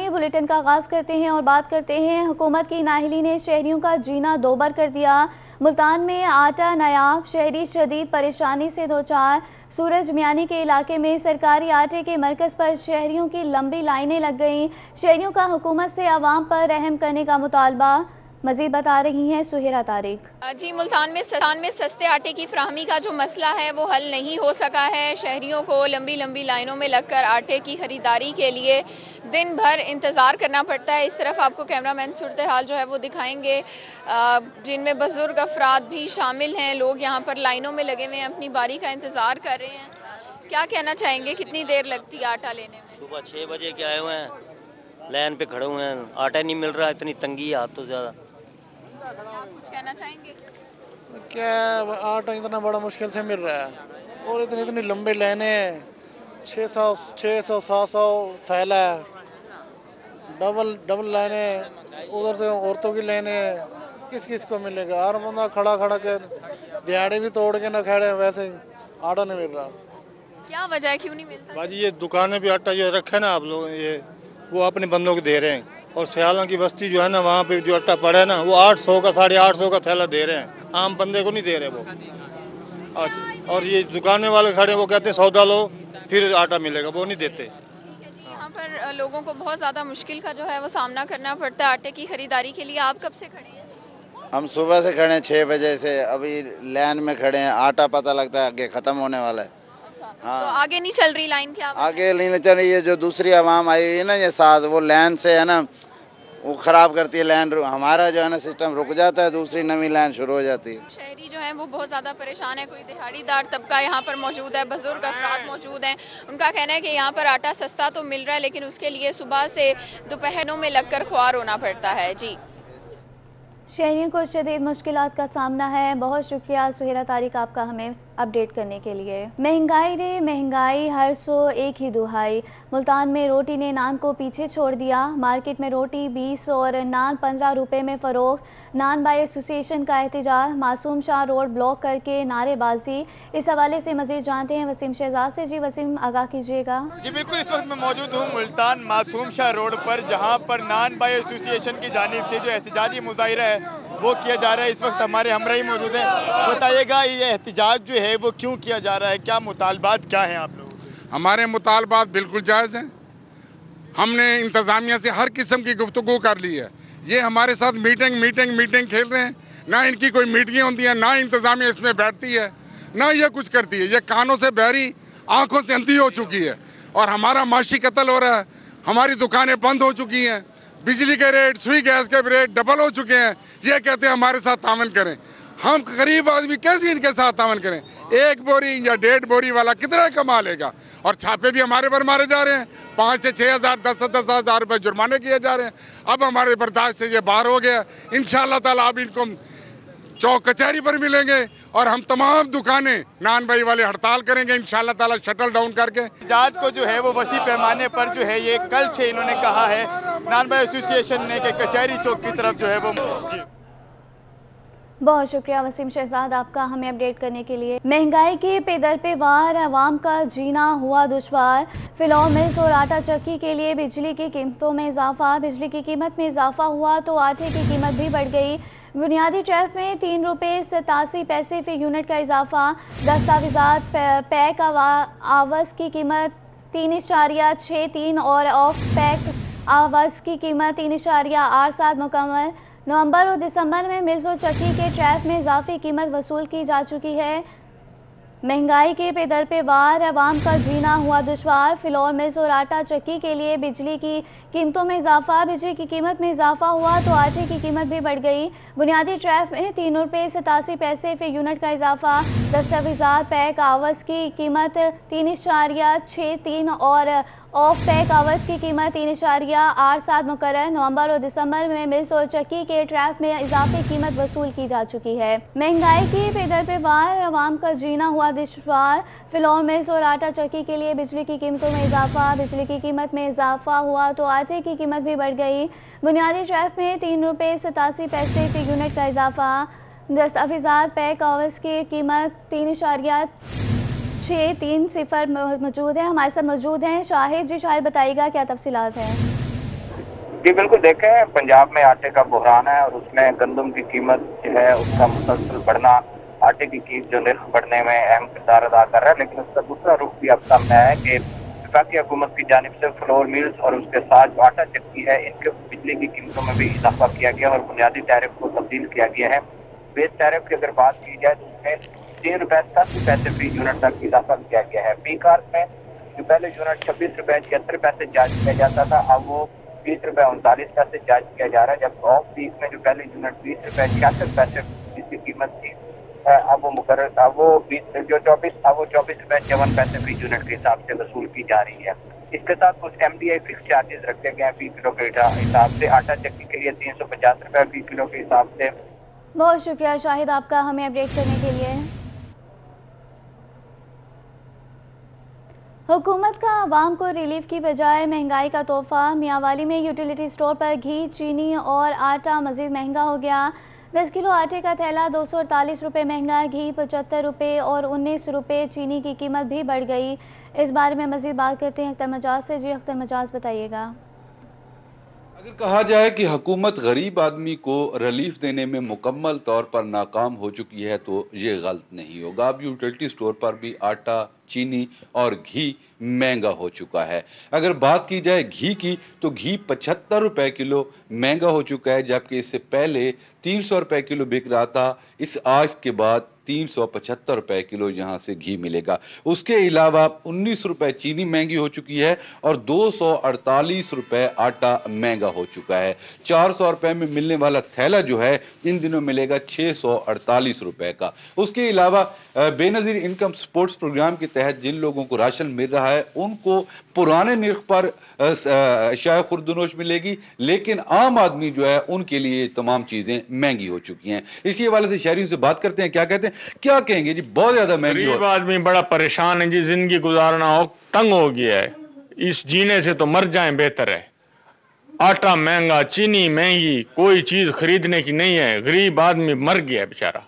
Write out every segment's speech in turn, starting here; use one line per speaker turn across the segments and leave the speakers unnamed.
Bulletin का आगाज करते हैं और बात करते हैं हुकूमत की नाअहली ने शहरियों का जीना दोबर कर दिया। मुल्तान में आटा नायाब, शहरी शदीद परेशानी से दो चार। सूरज मियानी के इलाके में सरकारी आटे के मरकज पर शहरियों की लंबी लाइनें लग गईं। शहरियों का हुकूमत से आवाम पर रहम करने का मुतालबा। मजीद बता रही हैं सुहेरा तारिक।
जी, मुल्तान में सस्ते आटे की फराहमी का जो मसला है वो हल नहीं हो सका है। शहरियों को लंबी लंबी लाइनों में लगकर आटे की खरीदारी के लिए दिन भर इंतज़ार करना पड़ता है। इस तरफ आपको कैमरामैन सूरत हाल जो है वो दिखाएंगे, जिनमें बुजुर्ग अफराद भी शामिल हैं। लोग यहाँ पर लाइनों में लगे हुए हैं, अपनी बारी का इंतज़ार कर रहे हैं। क्या कहना चाहेंगे, कितनी देर लगती है आटा लेने में?
सुबह 6 बजे के आए हुए हैं, लाइन पे खड़े हुए हैं, आटा नहीं मिल रहा, इतनी तंगी है हाथ तो ज़्यादा।
आप कुछ कहना चाहेंगे?
क्या आटा इतना बड़ा मुश्किल से मिल रहा है और इतनी इतनी लंबी लाइनें, 600 700 थैला, डबल लाइनें, उधर से औरतों की लाइनें, किस किस को मिलेगा? हर बंदा खड़ा खड़ा के दिहाड़ी भी तोड़ के ना खड़े, वैसे ही आटा नहीं मिल रहा।
क्या वजह है, क्यों नहीं मिलता?
बाजी ये दुकानें भी आटा जो रखे ना आप लोग, ये वो अपने बंदों को दे रहे हैं, और सियालों की बस्ती जो है ना, वहाँ पे जो आटा पड़ा है ना, वो 800 का 850 का थैला दे रहे हैं, आम बंदे को नहीं दे रहे वो। और ये दुकानें वाले खड़े, वो कहते हैं सौदा लो फिर आटा मिलेगा, वो नहीं देते।
ठीक है जी, यहाँ पर लोगों को बहुत ज़्यादा मुश्किल का जो है वो सामना करना पड़ता है आटे की खरीदारी के लिए। आप कब से खड़े हैं?
हम सुबह से खड़े हैं 6 बजे से, अभी लाइन में खड़े हैं। आटा पता लगता है आगे खत्म होने वाला है।
हाँ। तो आगे नहीं चल रही लाइन? क्या
आगे नहीं चल रही है? जो दूसरी आवाम आई हुई है ना, ये साथ, वो लाइन से है ना, वो खराब करती है लाइन। हमारा जो है ना सिस्टम रुक जाता है, दूसरी नई लाइन शुरू हो जाती है।
शहरी जो है वो बहुत ज़्यादा परेशान है। कोई दिहाड़ीदार तबका यहाँ पर मौजूद है, बुजुर्ग अफराद मौजूद हैं। उनका कहना है कि यहाँ पर आटा सस्ता तो मिल रहा है, लेकिन उसके लिए सुबह से दोपहरों में लगकर ख्वार होना पड़ता है। जी,
शहरियों को शदीद मुश्किलात का सामना है। बहुत शुक्रिया सुहेरा तारिक आपका हमें अपडेट करने के लिए। महंगाई रे महंगाई, हर सो एक ही दुहाई। मुल्तान में रोटी ने नान को पीछे छोड़ दिया। मार्केट में रोटी 20 और नान 15 रुपए में फरोख्त। नान बाय एसोसिएशन का एहतजाज, मासूम शाह रोड ब्लॉक करके नारेबाजी। इस हवाले से मजीद जानते हैं वसीम शहजाद से। जी वसीम, आगाह कीजिएगा।
जी बिल्कुल, इस वक्त मैं मौजूद हूँ मुल्तान मासूम शाह रोड पर, जहाँ पर नान बाय एसोसिएशन की जानिब से जो एहतजाजी मुजाहिरा है वो किया जा रहा है। इस वक्त हमारे हमरा ही मौजूद है। बताइएगा ये एहतजाज जो है वो क्यों किया जा रहा है, क्या मुतालबात क्या हैं आप लोग?
हमारे मुतालबात बिल्कुल जायज़ हैं। हमने इंतज़ामिया से हर किस्म की गुफ्तगू कर ली है। ये हमारे साथ मीटिंग खेल रहे हैं। ना इनकी कोई मीटिंग होती है, ना इंतज़ामिया इसमें बैठती है, ना ये कुछ करती है। ये कानों से बहरी, आंखों से अंधी हो चुकी है, और हमारा माशी कत्ल हो रहा है। हमारी दुकानें बंद हो चुकी हैं, बिजली के रेट, सुई गैस के रेट डबल हो चुके हैं। ये कहते हैं हमारे साथ तावन करें। हम गरीब आदमी कैसे इनके साथ तावन करें? 1 बोरी या 1.5 बोरी वाला कितना कमा लेगा? और छापे भी हमारे पर मारे जा रहे हैं। 5 से 6 हज़ार, 10 हज़ार रुपए जुर्माने किए जा रहे हैं। अब हमारे बर्दाश्त से ये बाहर हो गया। इंशाअल्लाह ताला अब इनको चौक कचहरी पर मिलेंगे, और हम तमाम दुकानें नान भाई वाले हड़ताल करेंगे इंशाअल्लाह ताला, शटल डाउन करके।
एहतजाज को जो है वो वसी पैमाने पर जो है ये कल से इन्होंने कहा है नान बाय एसोसिएशन ने कि कचहरी चौक की तरफ जो है वो। जी
बहुत शुक्रिया वसीम शहजाद आपका हमें अपडेट करने के लिए। महंगाई के पेदर पे वार, आवाम का जीना हुआ दुश्वार। फिलौर मिल्स और आटा चक्की के लिए बिजली की कीमतों में इजाफा। बिजली की कीमत में इजाफा हुआ तो आटे की कीमत भी बढ़ गई। बुनियादी टैरिफ में 3 रुपये 87 पैसे फी यूनिट का इजाफा। दस्तावेजात पैक आवाज की कीमत 3.63 और ऑफ पैक आवाज की कीमत 3.87 मुकम्मल। नवंबर और दिसंबर में मिल्स और चक्की के टैरिफ में इजाफी कीमत वसूल की जा चुकी है। महंगाई के पेदर पे वार, आवाम का जीना हुआ दुश्वार। फिलौर मिल्स और आटा चक्की के लिए बिजली की कीमतों में इजाफा। बिजली की कीमत में इजाफा हुआ तो आटे की कीमत भी बढ़ गई। बुनियादी टैरिफ में 3 रुपये 87 पैसे फी यूनिट का इजाफा। दस्तावेजात पैक आवाज की कीमत 3.63 और ऑफ पैक आवर्स की कीमत 3.87 मुकर्रर। नवंबर और दिसंबर में मिल्स और चक्की के टैरिफ में इजाफी कीमत वसूल की जा चुकी है। महंगाई की पेदर पे वार, आवाम का जीना हुआ दुश्वार। फिलौर मिल्स और आटा चक्की के लिए बिजली की कीमतों में इजाफा। बिजली की कीमत में इजाफा हुआ तो आटे की कीमत भी बढ़ गई। बुनियादी टैरिफ में 3 रुपये 87 पैसे फी यूनिट का इजाफा। दस्तावेजात पैक आवर्स की कीमत 3.630 मौजूद है। हमारे साथ मौजूद हैं शाहिद। जी शाहिद, बताइएगा क्या तफसीलात हैं?
जी बिल्कुल, देखें पंजाब में आटे का बहरान है और उसमें गंदम की कीमत जो है उसका मुसलसल बढ़ना आटे की कीमत जो निर्ख बढ़ने में अहम किरदार अदा कर रहा है। लेकिन उसका दूसरा रुख भी अब सामने आया है कि वफाकी हुकूमत की जानिब से फ्लोर मिल्स और उसके साथ जो आटा चक्की है इनके बिजली की कीमतों में भी इजाफा किया गया और बुनियादी टैरिफ को तब्दील किया गया है। बेस टैरिफ की अगर बात की जाए तो उसमें ₹3.80 फी यूनिट तक इजाफा किया गया है। पीक आवर्स में जो पहले यूनिट ₹26.76 चार्ज किया जाता था, अब वो ₹20.39 चार्ज किया जा रहा है, जब ऑफ पीक में जो पहले यूनिट ₹20.66 जिसकी कीमत थी अब वो मुकर्रर अब वो ₹24.54 फी यूनिट के हिसाब से वसूल की जा रही है। इसके साथ कुछ MDI फिक्स चार्जेस रखे गए हैं फी किलो के हिसाब से। आटा चक्की के लिए ₹350 फी किलो के हिसाब से।
बहुत शुक्रिया शाहिद आपका हमें अपडेट करने के लिए। हुकूमत का आवाम को रिलीफ की बजाय महंगाई का तोहफा। मियांवाली में यूटिलिटी स्टोर पर घी, चीनी और आटा मजीद महंगा हो गया। 10 किलो आटे का थैला ₹248 महंगा, घी ₹75 और ₹19 चीनी की कीमत भी बढ़ गई। इस बारे में मजीद बात करते हैं अख्तर मजाज से। जी अख्तर मजाज, बताइएगा।
अगर कहा जाए कि हुकूमत गरीब आदमी को रिलीफ देने में मुकम्मल तौर पर नाकाम हो चुकी है तो ये गलत नहीं होगा। अब यूटिलिटी स्टोर पर भी आटा, चीनी और घी महंगा हो चुका है। अगर बात की जाए घी की तो घी ₹75 किलो महंगा हो चुका है, जबकि इससे पहले ₹300 किलो बिक रहा था। इस आज के बाद ₹375 किलो यहां से घी मिलेगा। उसके अलावा ₹19 चीनी महंगी हो चुकी है और ₹248 आटा महंगा हो चुका है। ₹400 में मिलने वाला थैला जो है इन दिनों मिलेगा ₹648 का। उसके अलावा बेनजीर इनकम सपोर्ट्स प्रोग्राम के तहत जिन लोगों को राशन मिल रहा है उनको पुराने निर्ख पर शायद खुर्दनोश मिलेगी, लेकिन आम आदमी जो है उनके लिए तमाम चीजें महंगी हो चुकी हैं। इसी हवाले से शहरियों से बात करते हैं, क्या कहते हैं, क्या कहेंगे जी? बहुत ज्यादा महंगी।
गरीब आदमी बड़ा परेशान है जी, जिंदगी गुजारना हो तंग हो गया है। इस जीने से तो मर जाएं बेहतर है। आटा महंगा, चीनी महंगी, कोई चीज खरीदने की नहीं है। गरीब आदमी मर गया है बेचारा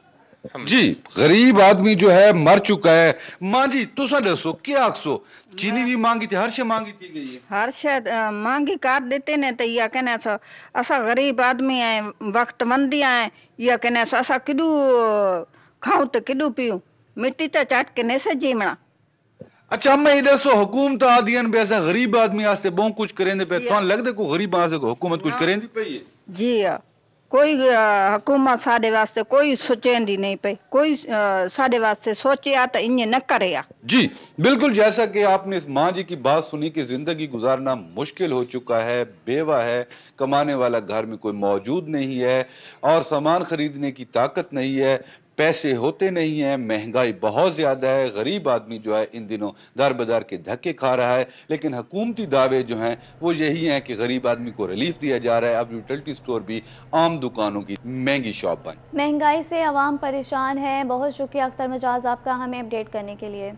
जी। गरीब आदमी जो है मर चुका है। मां जी तुसा दसो क्या आखसो? चीनी भी मांगी थी, हर शे मांगी थी गई है,
हर शे मांगी कर देते ने तो या कहने सो असा गरीब आदमी है, वक्त मंदी है, या कहने सो असा किडू खाऊं तो किडू पीऊं, मिट्टी तो चट के नहीं से जीवना।
अच्छा मैं ये दसो हुकूमत आदियन पे ऐसा गरीब आदमी आस्ते बहुत कुछ करेंदे पे, तो लगदे को गरीब आस्ते हुकूमत कुछ करेंदी पई है
जी। कोई हुकूमत साडे वास्ते कोई सोचेंदी नहीं पे, कोई साडे वास्ते सोचे तो इन्हें न करे
जी। बिल्कुल, जैसा कि आपने इस माँ जी की बात सुनी कि जिंदगी गुजारना मुश्किल हो चुका है, बेवा है, कमाने वाला घर में कोई मौजूद नहीं है और सामान खरीदने की ताकत नहीं है, पैसे होते नहीं है, महंगाई बहुत ज्यादा है। गरीब आदमी जो है इन दिनों दर बदर के धक्के खा रहा है, लेकिन हुकूमती दावे जो हैं वो यही हैं कि गरीब आदमी को रिलीफ दिया जा रहा है। अब यूटिलिटी स्टोर भी आम दुकानों की महंगी शॉप बन।
महंगाई से आवाम परेशान है। बहुत शुक्रिया अख्तर मजाज आपका हमें अपडेट करने के लिए।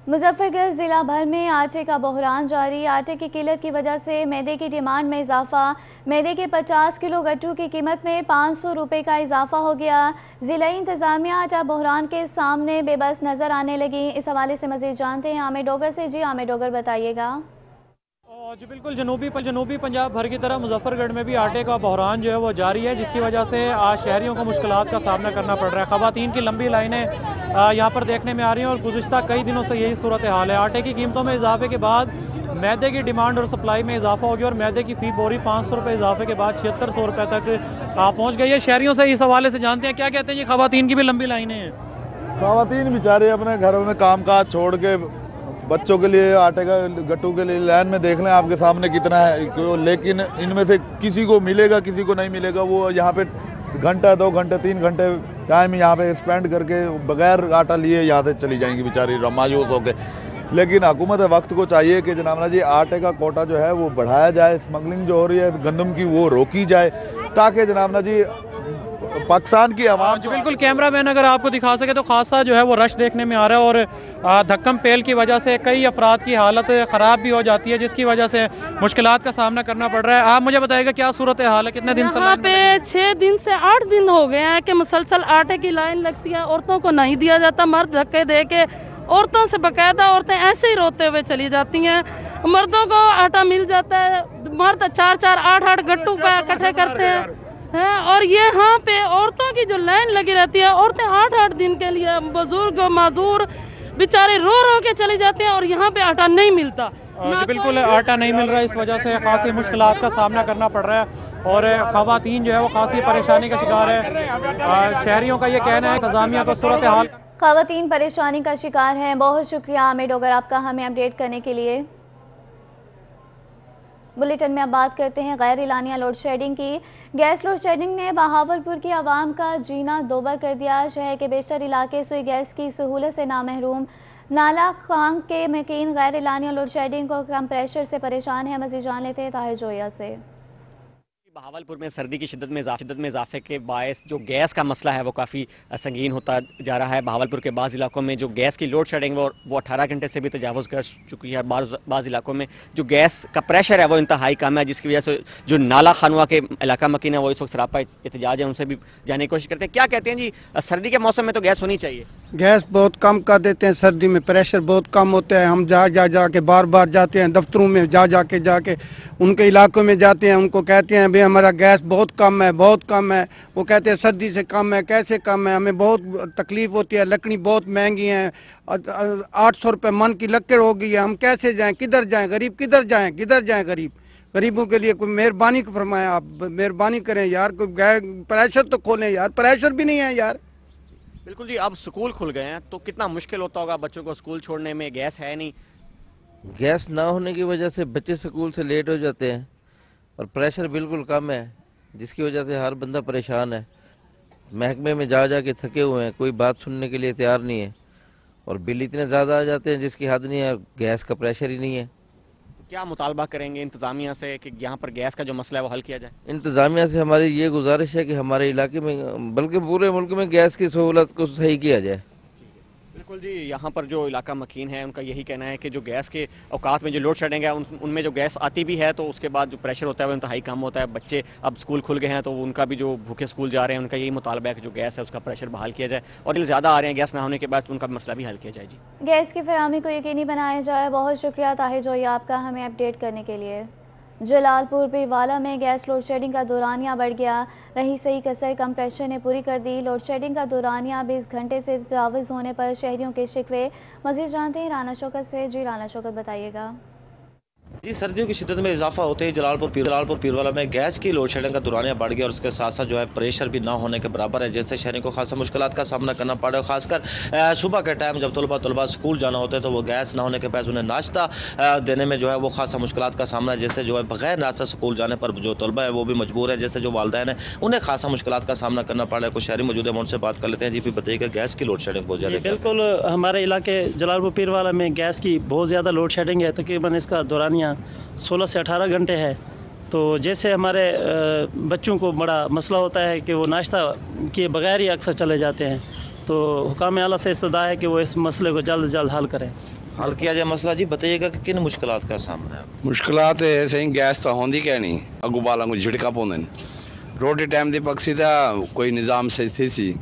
मुजफ्फरगढ़ जिला भर में आटे का बहरान जारी। आटे की किल्लत की वजह से मैदे की डिमांड में इजाफा। मैदे के 50 किलो गट्टू की कीमत में ₹500 का इजाफा हो गया। जिला इंतजामिया आटा बहरान के सामने बेबस नजर आने लगी। इस हवाले से मजीद जानते हैं आमिर डोगर से। जी आमिर डोगर, बताइएगा।
जी बिल्कुल, जनूबी पंजाब भर की तरह मुजफ्फरगढ़ में भी आटे का बहरान जो है वो जारी है, जिसकी वजह से आज शहरियों को मुश्किलात का सामना करना पड़ रहा है। खवातीन की लंबी लाइनें यहाँ पर देखने में आ रही हैं और गुज़िश्ता कई दिनों से यही सूरत हाल है। आटे की कीमतों में इजाफे के बाद मैदे की डिमांड और सप्लाई में इजाफा हो गया और मैदे की फी बोरी ₹500 इजाफे के बाद ₹7600 तक पहुँच गई है। शहरियों से इस हवाले से जानते हैं क्या कहते हैं। ये खवातीन की भी लंबी लाइनें हैं।
खवातीन बेचारे अपने घरों में काम काज छोड़ के बच्चों के लिए आटे का गट्टू के लिए लाइन में देख लें आपके सामने कितना है, लेकिन इनमें से किसी को मिलेगा किसी को नहीं मिलेगा। वो यहाँ पे घंटा 2 घंटे 3 घंटे टाइम यहाँ पे स्पेंड करके बगैर आटा लिए यहाँ से चली जाएंगी बेचारी मायूस होकर। लेकिन हुकूमत वक्त को चाहिए कि जनाब जी आटे का कोटा जो है वो बढ़ाया जाए, स्मगलिंग जो हो रही है गंदम की वो रोकी जाए, ताकि जनाब जी पाकिस्तान की आवाम।
जी बिल्कुल, कैमरा मैन अगर आपको दिखा सके तो खासा जो है वो रश देखने में आ रहा है और धक्कम पेल की वजह से कई अफराद की हालत ख़राब भी हो जाती है, जिसकी वजह से मुश्किलात का सामना करना पड़ रहा है। आप मुझे बताइएगा क्या सूरत हाल है, कितने दिन से?
यहाँ पे 6 दिन से 8 दिन हो गए हैं कि मुसलसल आटे की लाइन लगती है, औरतों को नहीं दिया जाता। मर्द धक्के दे के औरतों से बकायदा औरतें ऐसे ही रोते हुए चली जाती हैं। मर्दों को आटा मिल जाता है, मर्द 4-4, 8-8 गट्टू पे इकट्ठे करते हैं। और ये यहाँ पे औरतों की जो लाइन लगी रहती है, औरतें 8-8 दिन के लिए, बुजुर्ग माजूर बेचारे रो रो के चले जाते हैं और यहाँ पे आटा नहीं मिलता।
जी बिल्कुल, आटा नहीं मिल रहा है, इस वजह से खासी मुश्किलात का सामना करना पड़ रहा है और खवातीन जो है वो खासी परेशानी का शिकार है। शहरियों का ये कहना है इंतजामिया को सूरत हाल,
खवातीन परेशानी का शिकार हैं। बहुत शुक्रिया आमिर डोगर आपका हमें अपडेट करने के लिए। बुलेटिन में अब बात करते हैं गैर इलानिया लोड शेडिंग की। गैस लोड शेडिंग ने बहावलपुर की आवाम का जीना दोबर कर दिया। शहर के बेशतर इलाके सुई गैस की सहूलत से नामहरूम। नाला खांग के मकीन गैर इलानिया लोड शेडिंग को कम प्रेशर से परेशान है। मज़ीद जान लेते हैं ताहिर जोया से।
बहावलपुर में सर्दी की शिद्दत में इजाफे के बायस जो गैस का मसला है वो काफ़ी संगीन होता जा रहा है। बहावलपुर के बाज़ इलाकों में जो गैस की लोड शेडिंग वो 18 घंटे से भी तजावुज़ कर चुकी है। बाज़ इलाकों में जो गैस का प्रेशर है वो इंतहाई कम है, जिसकी वजह से जो नाला खानवा के इलाका मकीन है वो इस वक्त सरापा एहतजाज है। उनसे भी जानने की कोशिश करते हैं। क्या कहते हैं जी, सर्दी के मौसम में तो गैस होनी चाहिए?
गैस बहुत कम कर देते हैं, सर्दी में प्रेशर बहुत कम होता है। हम जा के बार बार जाते हैं, दफ्तरों में जाके उनके इलाकों में जाते हैं, उनको कहते हैं भाई हमारा गैस बहुत कम है, बहुत कम है। वो कहते हैं सर्दी से कम है। कैसे कम है? हमें बहुत तकलीफ होती है, लकड़ी बहुत महंगी है, 800 रुपये मन की लकड़ हो गई है। हम कैसे जाएं, किधर जाएं? गरीब किधर जाएं गरीबों के लिए कोई मेहरबानी फरमाएं, आप मेहरबानी करें यार, कोई प्रेशर तो खोलें यार, प्रेशर भी नहीं है यार।
बिल्कुल जी, अब स्कूल खुल गए हैं तो कितना मुश्किल होता होगा बच्चों को स्कूल छोड़ने में, गैस है नहीं।
गैस ना होने की वजह से बच्चे स्कूल से लेट हो जाते हैं और प्रेशर बिल्कुल कम है, जिसकी वजह से हर बंदा परेशान है। महकमे में जा के थके हुए हैं, कोई बात सुनने के लिए तैयार नहीं है और बिल इतने ज़्यादा आ जाते हैं जिसकी हद नहीं है। गैस का प्रेशर ही नहीं है।
क्या मुतालबा करेंगे इंतजामिया से कि यहाँ पर गैस का जो मसला है वो हल किया जाए?
इंतजामिया से हमारी ये गुजारिश है कि हमारे इलाके में बल्कि पूरे मुल्क में गैस की सहूलत को सही किया जाए।
बिल्कुल जी, यहाँ पर जो इलाका मकीन है उनका यही कहना है कि जो गैस के औकात में जो लोड शेडिंग है उनमें जो गैस आती भी है तो उसके बाद जो प्रेशर होता है वो इंतहाई कम होता है। बच्चे अब स्कूल खुल गए हैं तो उनका भी जो भूखे स्कूल जा रहे हैं उनका यही मुतालबा है कि जो गैस है उसका प्रेशर बहाल किया जाए और बिल ज़्यादा आ रहे हैं गैस ना होने के बाद उनका मसला भी हल किया जाए। जी,
गैस की फराहमी को यकीनी बनाया जाए। बहुत शुक्रिया ताहिर जोया आपका हमें अपडेट करने के लिए। जलालपुर पीरवाला में गैस लोड शेडिंग का दौरानिया बढ़ गया। रही सही कसर कंप्रेशर ने पूरी कर दी। लोड शेडिंग का दौरानिया 20 घंटे से तजावुज़ होने पर शहरियों के शिकवे। मज़ीद जानते हैं राना शौकत से। जी राना शौकत, बताइएगा।
जी, सर्दियों की शिद्दत में इजाफा होते ही जलालपुर पीरवाला में गैस की लोड शेडिंग का दौरानिया बढ़ गया और उसके साथ साथ जो है प्रेशर भी ना होने के बराबर है, जिससे शहरियों को खासा मुश्किलात का सामना करना पड़ रहा है। खासकर सुबह के टाइम जब तलबा स्कूल जाना होता है तो वो गैस ना होने के बाद उन्हें नाश्ता देने में जो है वो खासा मुश्किलात का सामना है, जिससे जो है बगैर नाश्ता स्कूल जाने पर जो तलबा है वो भी मजबूर है, जिससे जो वालिदैन है उन्हें खासा मुश्किलात का सामना करना पड़ रहा है। कुछ शहरी मौजूद है, उनसे बात कर लेते हैं। जी, फिर बताइएगा गैस की लोड शेडिंग बहुत ज़्यादा?
बिल्कुल, हमारे इलाके जलालपुर पीरवाला में गैस की बहुत ज़्यादा लोड शेडिंग है। तकरीबन इसका दौरानिया 16 से 18 घंटे है। तो जैसे हमारे बच्चों को बड़ा मसला होता है कि वो नाश्ता किए बगैर ही अक्सर चले जाते हैं, तो हुकाम आला से इस्तदा है कि वो इस मसले को जल्द जल्द हल करें।
हल किया जाए मसला। जी, बताइएगा कि किन मुश्किलात का सामना है?
मुश्किलात ऐसे ही गैस तो होंगी क्या नहीं, अगू बाला को झिड़का पौंदन रोटी टाइम की पकसी था कोई निज़ाम से थी सी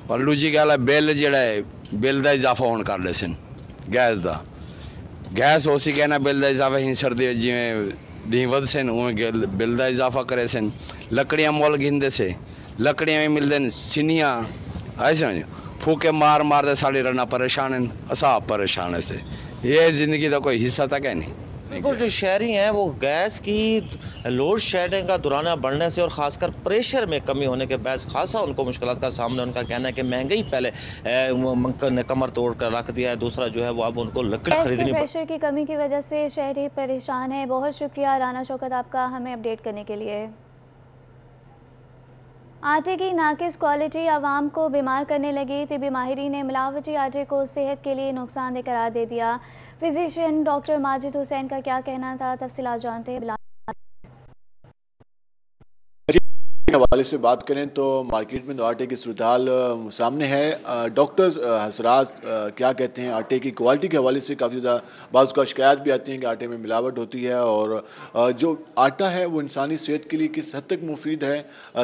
और दूजी गल है बिल जड़ा है बिल का इजाफा होने कर ले सन गैस का। गैस उसी कहना बिल का इजाफा ही सर्दी जिमें डी वध सन उमें बिल का इजाफा करे सन। लकड़ियाँ मुल गिनते से लकड़ियाँ भी मिलते सिनिया ऐसे फूके मार दे साड़ी रना परेशान हैं, असा परेशान है से ये जिंदगी का कोई हिस्सा तक है नहीं।
बिल्कुल, जो शहरी हैं वो गैस की लोड शेडिंग का दौरानिया बढ़ने से और ख़ासकर प्रेशर में कमी होने के बाद खासा उनको मुश्किलात का सामना। उनका कहना है कि महंगाई पहले ने कमर तोड़ कर रख दिया है, दूसरा जो है वो अब उनको लकड़ी खरीदनी।
प्रेशर की कमी की वजह से शहरी परेशान है। बहुत शुक्रिया राना शौकत आपका हमें अपडेट करने के लिए। आटे की नाकिस क्वालिटी आवाम को बीमार करने लगी। तिबी माहिरीन ने मिलावटी आटे को सेहत के लिए नुकसानदेह करार दे दिया। फिजिशियन डॉक्टर माजिद हुसैन का क्या कहना था, तफसीलात जानते हैं।
حوالے سے بات کریں تو مارکیٹ میں آٹے کی صورتحال سامنے ہے. ڈاکٹرز حضرات کیا کہتے ہیں آٹے کی کوالٹی کے حوالے سے؟ کافی زیادہ بعض کا شکایات بھی آتی ہیں کہ آٹے میں ملاوٹ ہوتی ہے، اور جو آٹا ہے وہ انسانی صحت کے لیے کس حد تک مفید ہے،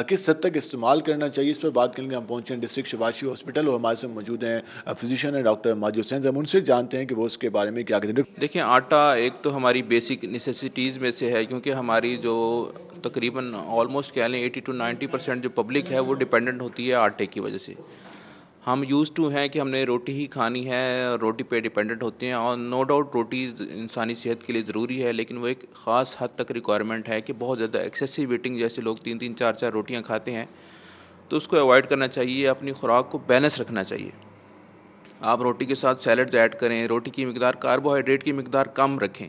کس حد تک استعمال کرنا چاہیے، اس پر بات کرنے ہم پہنچے ہیں ڈسٹرکٹ شباشی ہاسپٹل، اور ہمارے ساتھ موجود ہیں فزیشین ہیں ڈاکٹر ماجد حسین. ہم ان سے جانتے ہیں کہ وہ اس کے بارے میں کیا کہتے ہیں.
دیکھیں آٹا ایک تو ہماری بیسک نیسیسٹیز میں سے ہے، کیونکہ ہماری جو تقریباً آلموسٹ کہہ لیں 80 to 90% جو پبلک ہے وہ ڈیپینڈنٹ ہوتی ہے آٹے کی وجہ سے. ہم یوز ٹو ہیں کہ ہم نے روٹی ہی کھانی ہے، روٹی پہ ڈیپینڈنٹ ہوتے ہیں، اور نو ڈاؤٹ روٹی انسانی صحت کے لیے ضروری ہے، لیکن وہ ایک خاص حد تک ریکوائرمنٹ ہے کہ بہت زیادہ ایکسیسو ایٹنگ، جیسے لوگ 3 4 روٹیاں کھاتے ہیں تو اس کو اوائڈ کرنا چاہیے. اپنی خوراک کو بیلنس رکھنا چاہیے. آپ روٹی کے ساتھ سیلڈز ایڈ کریں، روٹی کی مقدار، کاربوہائیڈریٹ کی مقدار کم رکھیں،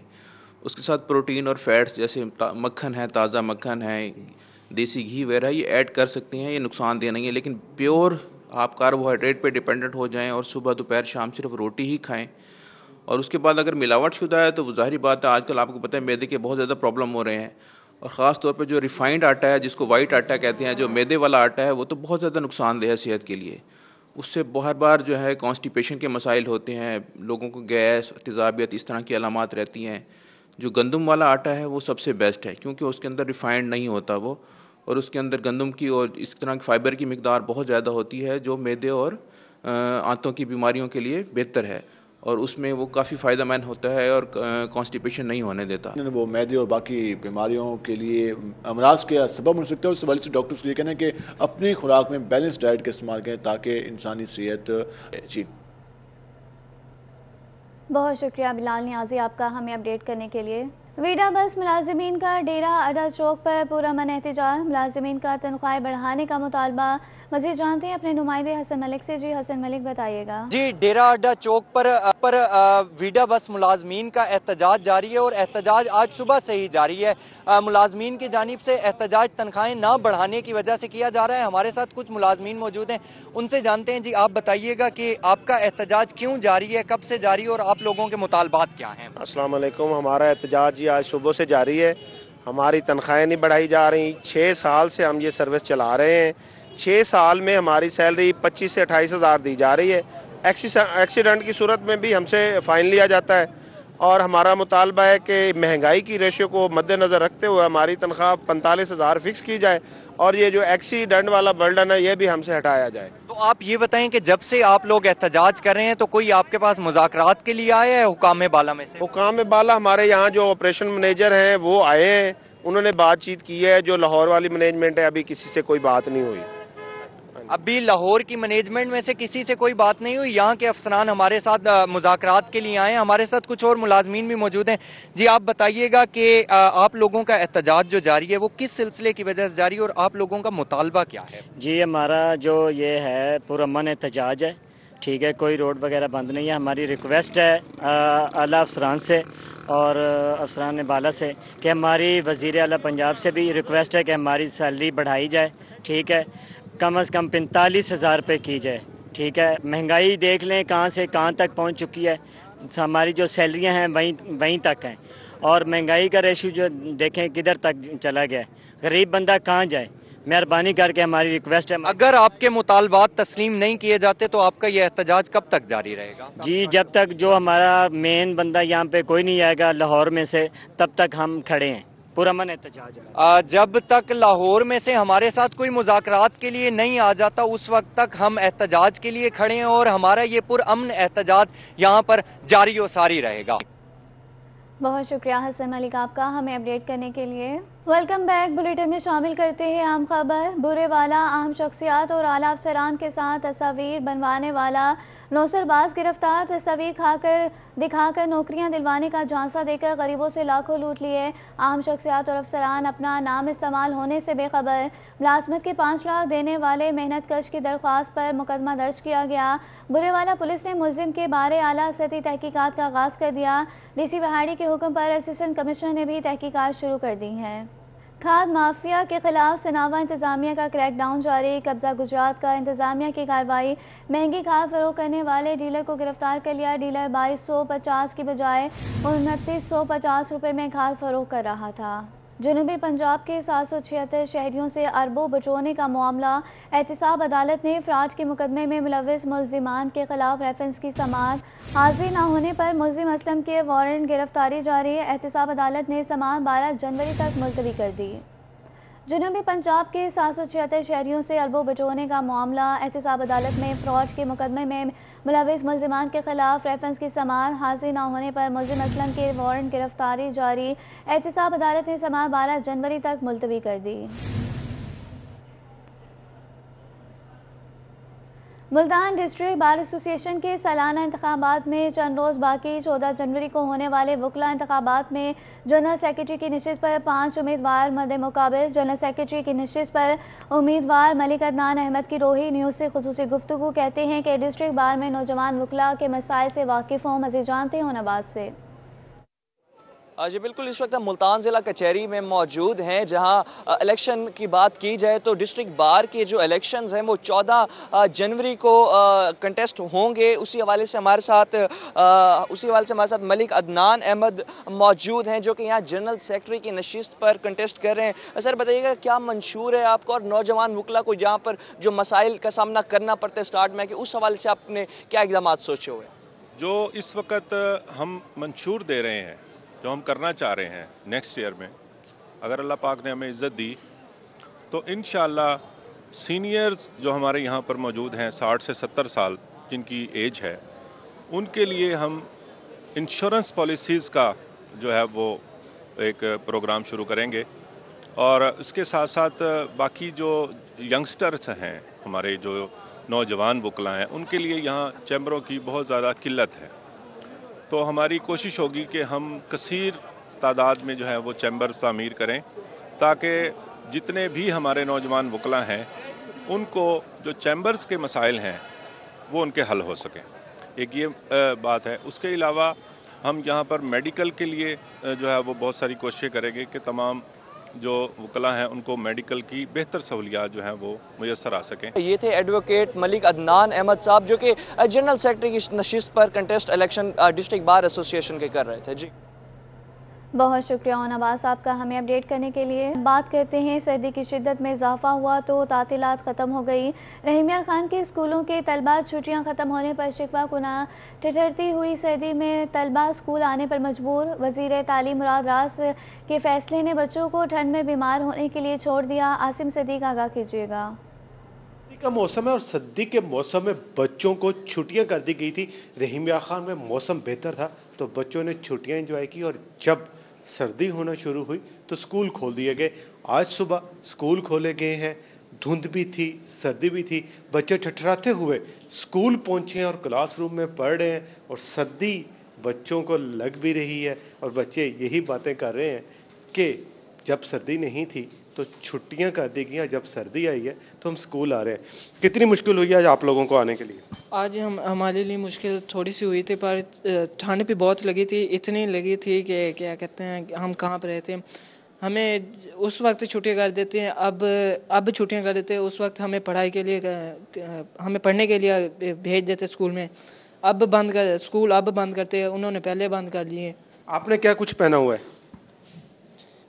اس کے ساتھ پروٹین اور فیٹس جیسے مکھن ہے، تازہ مکھن ہے، دیسی گھی وغیرہ یہ ایڈ کر سکتے ہیں. یہ نقصان دہ نہیں ہے، لیکن پیور آپ کاربوہائیڈریٹ پہ ڈیپینڈنٹ ہو جائیں اور صبح دوپہر شام صرف روٹی ہی کھائیں. اور اس کے بعد اگر ملاوٹ شدہ ہے تو ظاہری بات ہے آج کل آپ کو پتہ ہے میدے کے بہت زیادہ پرابلم ہو رہے ہیں، اور خاص طور پہ جو ریفائنڈ آٹا ہے جس کو وائٹ آٹا کہتے ہیں، جو میدے والا آٹا ہے وہ تو بہت زیادہ نقصان دہ ہے صحت کے لیے. اس سے بہت بار جو ہے کانسٹیپیشن کے مسائل ہوتے ہیں، لوگوں کو گیس، تیزابیت، اس طرح کی علامات رہتی ہیں. جو گندم والا آٹا ہے وہ سب سے بیسٹ ہے، کیونکہ اس کے اندر ریفائنڈ نہیں ہوتا وہ، اور اس کے اندر گندم کی اور اس طرح کی فائبر کی مقدار بہت زیادہ ہوتی ہے جو میدے اور آنتوں کی بیماریوں کے لیے بہتر ہے، اور اس میں وہ کافی فائدہ مند ہوتا ہے اور کانسٹیپیشن نہیں ہونے دیتا.
وہ میدے اور باقی بیماریوں کے لیے امراض کے سبب بن سکتا ہے. اس حوالے سے ڈاکٹرز کے لیے کہنا ہے کہ اپنی خوراک میں بیلنس ڈائٹ کا استعمال کریں تاکہ انسانی صحت. جی
بہت شکریہ بلال نیازی آپ کا ہمیں اپڈیٹ کرنے کے لیے. ویڈا بس ملازمین کا ڈیرہ اڈا چوک پر پرامن احتجاج، ملازمین کا تنخواہیں بڑھانے کا مطالبہ. مزید جانتے ہیں اپنے نمائندے حسن ملک سے. جی حسن ملک بتائیے گا.
جی ڈیرہ اڈا چوک پر ویڈا بس ملازمین کا احتجاج جاری ہے، اور احتجاج آج صبح سے ہی جاری ہے. ملازمین کی جانب سے احتجاج تنخواہیں نہ بڑھانے کی وجہ سے کیا جا رہا ہے. ہمارے ساتھ کچھ ملازمین موجود ہیں، ان سے جانتے ہیں. جی آپ بتائیے گا کہ آپ کا احتجاج کیوں جاری ہے، کب سے جاری ہے، اور آپ لوگوں کے مطالبات کیا ہیں؟
السلام علیکم. ہمارا احتجاج جی آج صبح سے جاری ہے. ہماری تنخواہیں نہیں بڑھائی جا رہی. 6 سال سے ہم یہ سروس چلا رہے ہیں. 6 سال میں ہماری سیلری 25 سے 28 ہزار دی جا رہی ہے. ایکسیڈنٹ کی صورت میں بھی ہم سے فائن لیا جاتا ہے، اور ہمارا مطالبہ ہے کہ مہنگائی کی ریشیو کو مد نظر رکھتے ہوئے ہماری تنخواہ 45 ہزار فکس کی جائے، اور یہ جو ایکسیڈنٹ والا برڈن ہے یہ بھی ہم سے ہٹایا جائے.
تو آپ یہ بتائیں کہ جب سے آپ لوگ احتجاج کر رہے ہیں تو کوئی آپ کے پاس مذاکرات کے لیے آیا ہے حکام بالا میں سے؟
حکام بالا ہمارے یہاں جو آپریشن مینیجر ہیں وہ آئے ہیں، انہوں نے بات چیت کی ہے. جو لاہور والی مینجمنٹ ہے ابھی کسی سے کوئی بات نہیں ہوئی.
ابھی لاہور کی مینجمنٹ میں سے کسی سے کوئی بات نہیں ہوئی. یہاں کے افسران ہمارے ساتھ مذاکرات کے لیے آئے ہیں. ہمارے ساتھ کچھ اور ملازمین بھی موجود ہیں. جی آپ بتائیے گا کہ آپ لوگوں کا احتجاج جو جاری ہے وہ کس سلسلے کی وجہ سے جاری ہے، اور آپ لوگوں کا مطالبہ کیا ہے؟
جی ہمارا جو یہ ہے پرامن احتجاج ہے، ٹھیک ہے، کوئی روڈ وغیرہ بند نہیں ہے. ہماری ریکویسٹ ہے اعلیٰ افسران سے اور افسران بالا سے کہ ہماری وزیر اعلیٰ پنجاب سے بھی ریکویسٹ ہے کہ ہماری سیلری بڑھائی جائے، ٹھیک ہے، کم از کم 45 ہزار روپے کی جائے، ٹھیک ہے. مہنگائی دیکھ لیں کہاں سے کہاں تک پہنچ چکی ہے. ہماری جو سیلریاں ہیں وہیں تک ہیں، اور مہنگائی کا ریشیو جو دیکھیں کدھر تک چلا گیا ہے. غریب بندہ کہاں جائے؟ مہربانی کر کے ہماری ریکویسٹ ہے.
اگر آپ کے مطالبات تسلیم نہیں کیے جاتے تو آپ کا یہ احتجاج کب تک جاری رہے گا؟
جی جب تک جو ہمارا مین بندہ یہاں پہ کوئی نہیں آئے گا لاہور میں سے، تب تک ہم کھڑے ہیں. پرامن احتجاج
جب تک لاہور میں سے ہمارے ساتھ کوئی مذاکرات کے لیے نہیں آ جاتا اس وقت تک ہم احتجاج کے لیے کھڑے ہیں، اور ہمارا یہ پرامن احتجاج یہاں پر جاری و ساری رہے گا.
بہت شکریہ حسن ملک آپ کا ہمیں اپڈیٹ کرنے کے لیے. Welcome back. بلیٹن میں شامل کرتے ہیں اہم خبر. برے والا اہم شخصیات اور اعلیٰ افسران کے ساتھ تصاویر بنوانے والا نوسر باز گرفتار. تصاویر دکھا کر نوکریاں دلوانے کا جھانسا دے کر غریبوں سے لاکھوں لوٹ لیے. اہم شخصیات اور افسران اپنا نام استعمال ہونے سے بے خبر. ملازمت کے 5 لاکھ دینے والے محنت کش کی درخواست پر مقدمہ درج کیا گیا. برے والا پولیس نے ملزم کے بارے اعلیٰ سطحی تحقیقات کا آغاز کر دیا. ڈی سی وہاڑی کے حکم پر اسسٹنٹ کمشنر نے بھی تحقیقات شروع کر دی ہیں. کھاد مافیا کے خلاف سناوا انتظامیہ کا کریک ڈاؤن جاری. قبضہ گجرات کا انتظامیہ کی کارروائی. مہنگی کھاد فروخت کرنے والے ڈیلر کو گرفتار کر لیا. ڈیلر 2250 کی بجائے 2950 روپے میں کھاد فروخت کر رہا تھا. جنوبی پنجاب کے 776 شہریوں سے اربوں بچونے کا معاملہ، احتساب عدالت نے افراط کے مقدمے میں ملوث ملزمان کے خلاف ریفرنس کی سماعت، حاضری نہ ہونے پر ملزم اسلم کے وارنٹ گرفتاری جاری، احتساب عدالت نے سماعت 12 جنوری تک ملتوی کر دی۔ جنوبی پنجاب کے 776 شہریوں سے اربوں بچونے کا معاملہ، احتساب عدالت میں فراڈ کے مقدمے میں ملوث ملزمان کے خلاف ریفرنس کی سماعت، حاضری نہ ہونے پر ملزم اسلم کے وارنٹ گرفتاری جاری، احتساب عدالت نے سماعت 12 جنوری تک ملتوی کر دی۔ ملتان ڈسٹرکٹ بار ایسوسی ایشن کے سالانہ انتخابات میں چند روز باقی، 14 جنوری کو ہونے والے وکلا انتخابات میں جنرل سیکرٹری کی نشست پر 5 امیدوار مد مقابل۔ جنرل سیکرٹری کی نشست پر امیدوار ملک عدنان احمد کی روحی نیوز سے خصوصی گفتگو، کہتے ہیں کہ ڈسٹرکٹ بار میں نوجوان وکلا کے مسائل سے واقف ہوں۔ مزید جانتے ہیں نواز سے۔
جی بالکل، اس وقت ہم ملتان ضلع کچہری میں موجود ہیں، جہاں الیکشن کی بات کی جائے تو ڈسٹرکٹ بار کے جو الیکشنز ہیں وہ 14 جنوری کو کنٹیسٹ ہوں گے۔ اسی حوالے سے ہمارے ساتھ ملک عدنان احمد موجود ہیں، جو کہ یہاں جنرل سیکرٹری کی نشست پر کنٹیسٹ کر رہے ہیں۔ سر بتائیے گا کیا منشور ہے آپ کو اور نوجوان وکلا کو یہاں پر جو مسائل کا سامنا کرنا پڑتا ہے سٹارٹ میں، کہ اس حوالے سے آپ نے کیا اقدامات سوچے ہوئے؟
جو اس وقت ہم منشور دے رہے ہیں، جو ہم کرنا چاہ رہے ہیں نیکسٹ ایئر میں، اگر اللہ پاک نے ہمیں عزت دی تو انشاءاللہ سینئرز جو ہمارے یہاں پر موجود ہیں 60 سے 70 سال جن کی ایج ہے، ان کے لیے ہم انشورنس پالیسیز کا جو ہے وہ ایک پروگرام شروع کریں گے، اور اس کے ساتھ ساتھ باقی جو ینگسٹرز ہیں، ہمارے جو نوجوان وکلا ہیں، ان کے لیے یہاں چیمبروں کی بہت زیادہ قلت ہے، تو ہماری کوشش ہوگی کہ ہم کثیر تعداد میں جو ہے وہ چیمبرز تعمیر کریں، تاکہ جتنے بھی ہمارے نوجوان وکلا ہیں ان کو جو چیمبرز کے مسائل ہیں وہ ان کے حل ہو سکیں۔ ایک یہ بات ہے۔ اس کے علاوہ ہم یہاں پر میڈیکل کے لیے جو ہے وہ بہت ساری کوششیں کریں گے کہ تمام جو وکلا ہیں ان کو میڈیکل کی بہتر سہولیات جو ہیں وہ میسر آ سکیں۔
یہ تھے ایڈوکیٹ ملک عدنان احمد صاحب، جو کہ جنرل سیکرٹری کی نشست پر کنٹیسٹ الیکشن ڈسٹرکٹ بار ایسوسی ایشن کے کر رہے تھے۔ جی
بہت شکریہ نواز صاحب کا ہمیں اپڈیٹ کرنے کے لیے۔ بات کرتے ہیں، سردی کی شدت میں اضافہ ہوا تو تعطیلات ختم ہو گئی۔ رحیم یار خان کے اسکولوں کے طلبہ چھٹیاں ختم ہونے پر شکوہ کناں، ٹھٹھرتی ہوئی سردی میں طلبہ اسکول آنے پر مجبور۔ وزیر تعلیم مراد راز کے فیصلے نے بچوں کو ٹھنڈ میں بیمار ہونے کے لیے چھوڑ دیا۔ عاصم صدیق آگاہ کیجیے گا۔
کا موسم ہے اور سردی کے موسم میں بچوں کو چھٹیاں کر دی گئی تھی۔ رحیم یار خان میں موسم بہتر تھا تو بچوں نے چھٹیاں انجوائے کی، اور جب سردی ہونا شروع ہوئی تو سکول کھول دیے گئے۔ آج صبح سکول کھولے گئے ہیں، دھند بھی تھی، سردی بھی تھی، بچے ٹھٹھراتے ہوئے سکول پہنچے ہیں اور کلاس روم میں پڑھ رہے ہیں، اور سردی بچوں کو لگ بھی رہی ہے، اور بچے یہی باتیں کر رہے ہیں کہ جب سردی نہیں تھی تو چھٹیاں کر دی گئی، جب سردی آئی ہے تو ہم سکول آ رہے ہیں۔ کتنی مشکل ہوئی آج آپ لوگوں کو آنے کے لیے؟
آج ہمارے لیے مشکل تھوڑی سی ہوئی تھی، پر ٹھنڈ بھی بہت لگی تھی، اتنی لگی تھی کہ کیا کہتے ہیں ہم کہاں پہ رہتے ہیں۔ ہمیں اس وقت چھٹیاں کر دیتے ہیں، اب چھٹیاں کر دیتے ہیں، اس وقت ہمیں پڑھائی کے لیے ہمیں پڑھنے کے لیے بھیج دیتے اسکول میں، اسکول اب بند کرتے ہیں، انہوں نے پہلے بند کر لیے۔
آپ نے کیا کچھ پہنا ہوا ہے؟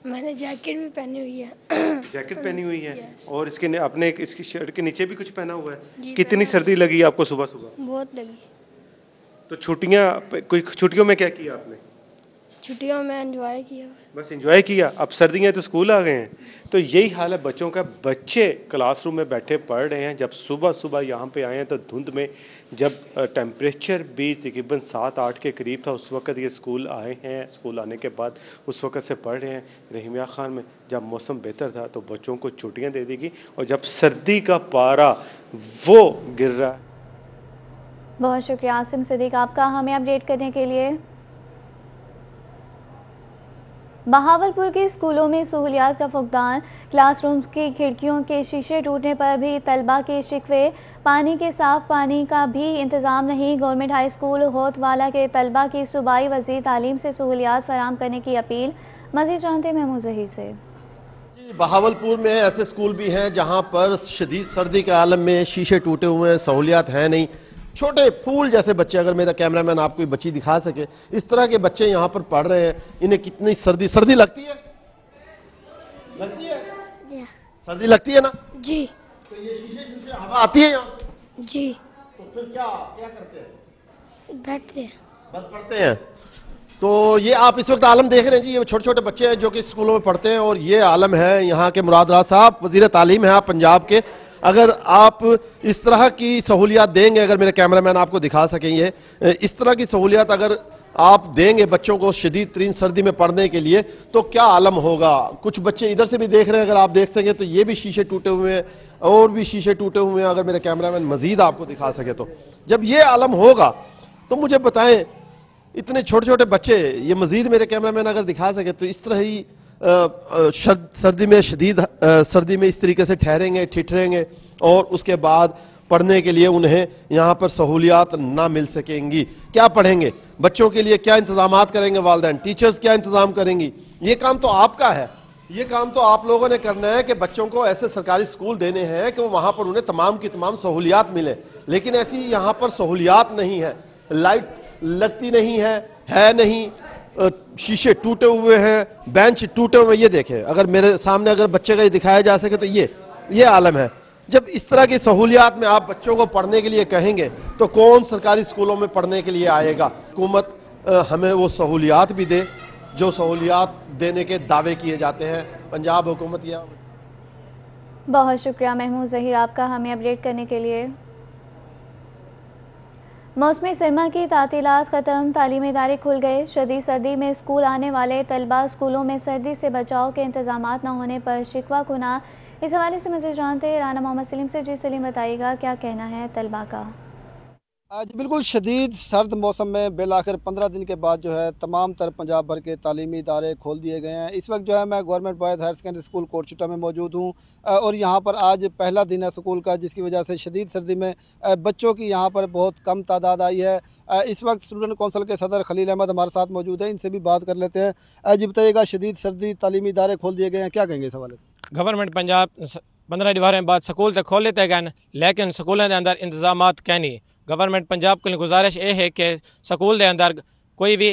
میں نے جیکٹ بھی پہنی ہوئی ہے۔
جیکٹ پہنی ہوئی ہے، اور اس کی شرٹ کے نیچے بھی کچھ پہنا ہوا ہے۔ کتنی سردی لگی آپ کو صبح صبح؟
بہت لگی۔
تو چھٹیوں میں کیا کیا آپ نے؟
چھٹیوں میں انجوائے کیا،
بس انجوائے کیا۔ اب سردیاں تو اسکول آ گئے ہیں، تو یہی حال ہے بچوں کا۔ بچے کلاس روم میں بیٹھے پڑھ رہے ہیں، جب صبح یہاں پہ آئے ہیں تو دھند میں، جب ٹیمپریچر بھی تقریباً 7-8 کے قریب تھا، اس وقت یہ اسکول آئے ہیں۔ اسکول آنے کے بعد اس وقت سے پڑھ رہے ہیں۔ رحیم یار خان میں جب موسم بہتر تھا تو بچوں کو چھٹیاں دے دی گئی، اور جب سردی کا پارا وہ گر رہا ہے۔
بہت شکریہ عاصم صدیق آپ کا ہمیں اپڈیٹ کرنے کے لیے۔ بہاولپور کے اسکولوں میں سہولیات کا فقدان، کلاس رومز کی کھڑکیوں کے شیشے ٹوٹنے پر بھی طلبہ کے شکوے، پانی کے صاف پانی کا بھی انتظام نہیں۔ گورنمنٹ ہائی اسکول ہوت والا کے طلبہ کی صوبائی وزیر تعلیم سے سہولیات فراہم کرنے کی اپیل۔ مزید جانتے ہیں محمود ظہیر سے۔
بہاولپور میں ایسے اسکول بھی ہیں جہاں پر شدید سردی کے عالم میں شیشے ٹوٹے ہوئے ہیں، سہولیات ہیں نہیں۔ چھوٹے پھول جیسے بچے، اگر میرا کیمرہ مین آپ کو بچی دکھا سکے، اس طرح کے بچے یہاں پر پڑھ رہے ہیں، انہیں کتنی سردی لگتی ہے؟ लगती है?
जी
सर्दी लगती है ना?
जी
तो ये शीशे हवा आती है यहाँ से?
जी
तो फिर क्या क्या करते हैं?
बैठते हैं।
बस पढ़ते हैं। तो ये आप इस वक्त आलम देख रहे हैं जी, ये छोटे छोटे बच्चे हैं जो कि स्कूलों में पढ़ते हैं, और ये आलम है यहाँ के मुराद राज साहब, वजीर तालीम है आप पंजाब के। अगर आप इस तरह की सहूलियात देंगे, अगर मेरे कैमरामैन आपको दिखा सकें, ये इस तरह की सहूलियात अगर आप देंगे बच्चों को शदीद तरीन सर्दी में पढ़ने के लिए, तो क्या आलम होगा। कुछ बच्चे इधर से भी देख रहे हैं, अगर आप देख सकें तो ये भी शीशे टूटे हुए हैं और भी शीशे टूटे हुए हैं, अगर मेरे कैमरामैन मजीद आपको दिखा सके तो। जब ये आलम होगा तो मुझे बताएं, इतने छोटे छोटे बच्चे, ये मजीद मेरे कैमरामैन अगर दिखा सके तो इस तरह ही सर्दी में शदीद सर्दी में इस तरीके से ठहरेंगे, ठिठरेंगे, और उसके बाद पढ़ने के लिए उन्हें यहाँ पर सहूलियात ना मिल सकेंगी। क्या पढ़ेंगे, बच्चों के लिए क्या इंतजामात करेंगे वालिदैन, टीचर्स क्या इंतजाम करेंगी। ये काम तो आपका है, ये काम तो आप लोगों ने करना है कि बच्चों को ऐसे सरकारी स्कूल देने हैं कि वहां पर उन्हें तमाम की तमाम सहूलियात मिले। लेकिन ऐसी यहाँ पर सहूलियात नहीं है, लाइट लगती नहीं है नहीं, शीशे टूटे हुए हैं, बेंच टूटे हुए। ये देखें, अगर मेरे सामने अगर बच्चे का ये दिखाया जा सके तो ये आलम है। जब इस तरह की सहूलियात में आप बच्चों को पढ़ने के लिए कहेंगे तो कौन सरकारी स्कूलों में पढ़ने के लिए आएगा। हुकूमत हमें वो सहूलियात भी दे जो सहूलियात देने के दावे किए जाते हैं। पंजाब हुकूमत या
बहुत शुक्रिया महमूद ज़हीर आपका हमें अपडेट करने के लिए। मौसमी सरमा की तातीलात ख़त्म, तालीमी इदारे खुल गए। शदीद सर्दी में स्कूल आने वाले तलबा स्कूलों में सर्दी से बचाव के इंतजामात न होने पर शिकवा कुना। इस हवाले से मज़ीद जानते हैं राना मोहम्मद सलीम से। जी सलीम, बताइएगा क्या कहना है तलबा का।
आज बिल्कुल शदीद सर्द मौसम में बिलाखिर 15 दिन के बाद जो है तमाम तर पंजाब भर के तालीमी इदारे खोल दिए गए हैं। इस वक्त जो है मैं government boys higher secondary school Kotchita में मौजूद हूँ और यहाँ पर आज पहला दिन है स्कूल का, जिसकी वजह से शदीद सर्दी में बच्चों की यहाँ पर बहुत कम तादाद आई है। इस वक्त स्टूडेंट कौंसिल के सदर खलील अहमद हमारे साथ मौजूद है, इनसे भी बात कर लेते हैं। जी बताइएगा, शदीद सर्दी तालीमी इदारे खोल दिए गए हैं, क्या कहेंगे इस हवाले से।
गवर्नमेंट पंजाब 15 दिन बाद स्कूल तो खोल लेते गए, लेकिन स्कूलों के अंदर इंतजामात क्या नहीं। गवर्नमेंट पंजाब को गुजारिश ये है कि स्कूल के अंदर कोई भी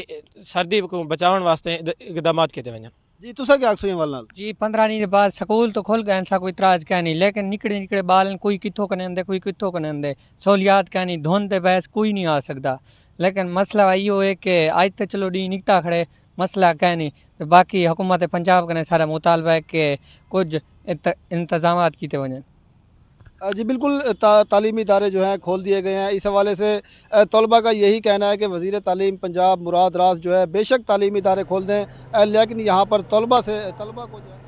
सर्दी को बचाने वास्ते इकदाम किए वजन।
जी तुसा क्या आखो वाल
जी 15 दिन बाद स्कूल तो खुल गए, कोई इतराज क्या नहीं, लेकिन निकड़े निकड़े बाल कोई कितों कने आंदे कोई कितों कने आंदे, सहूलियात क्या नहीं, धुंध बहस कोई नहीं आ सकता। लेकिन मसला यो है कि आज तो चलो डी निकता खड़े, मसला क्या नहीं। तो बाकी हुकूमत पंजाब कने सारा मुतालबा है कि कुछ इंतजामात किए वजन।
जी बिल्कुल, तालीमी इदारे जो हैं खोल दिए गए हैं। इस हवाले से तलबा का यही कहना है कि वज़ीर तालीम पंजाब मुराद राज जो है बेशक तालीमी इदारे खोल दें, लेकिन यहाँ पर तलबा को जो है।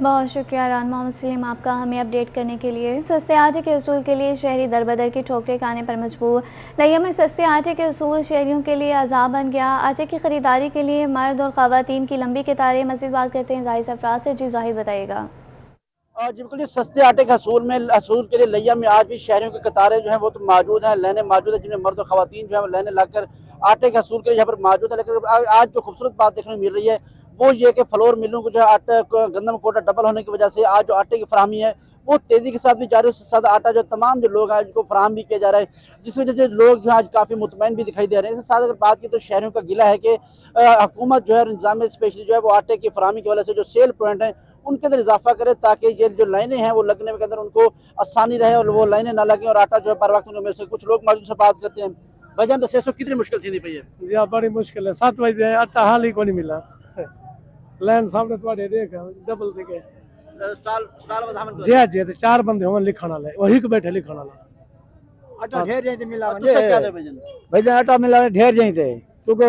बहुत शुक्रिया रान मोहम्मद सलीम आपका हमें अपडेट करने के लिए। सस्ते आटे के असूल के लिए शहरी दरबदर की ठोकरें खाने पर मजबूर। लिया में सस्ते आटे के असूल शहरियों के लिए अजाब बन गया। आटे की खरीदारी के लिए मर्द और ख़वातीन की लंबी कतारें। मज़ीद बात करते हैं जाहिद अफराज से। जी जाहिद बताइएगा।
जी बिल्कुल, सस्ते आटे के असूल के लिए लिया में आज भी शहरियों की कतारें जो है वो तो मौजूद हैं, लाइनें मौजूद है, जिनमें मर्द और खवातीन जो है वो लाइनें लगाकर आटे के असूल के लिए यहाँ पर मौजूद है। लेकिन आज जो खूबसूरत बात देखने को मिल रही है वो ये कि फ्लोर मिलों को जो है आटा गंदम कोटा डबल होने की वजह से आज जो आटे की फराहमी है वो तेजी के साथ भी जारी है। उसके साथ आटा जो तमाम जो लोग हैं उनको फराहम भी किया जा रहा है, जिस वजह से लोग जो आज काफ़ी मुतमईन भी दिखाई दे रहे हैं। इसके साथ अगर बात की तो शहरों का गिला है कि हुकूमत जो है इंतजाम स्पेशली जो है वो आटे की फराहमी की वजह से जो सेल पॉइंट है उनके अंदर इजाफा करे, ताकि ये जो लाइनें हैं वो लगने के अंदर उनको आसानी रहे और वो लाइनें ना लगें और आटा जो है बर वक्त उनमें से कुछ लोग मौजूद से बात करते हैं। भजन दसे सो कितनी मुश्किल थी पई है
जी, बड़ी मुश्किल है। 7 बजे आटा हाल ही को नहीं मिला, लाइन सामने थोड़े देख डबल से के
स्टाल वधावन
जी जी तो 4 बंदे होवन लिखण वाले, वही को बैठे लिखण वाला।
आटा ढेर जाई मिला
भजन आटा मिला ढेर जाई थे, क्योंकि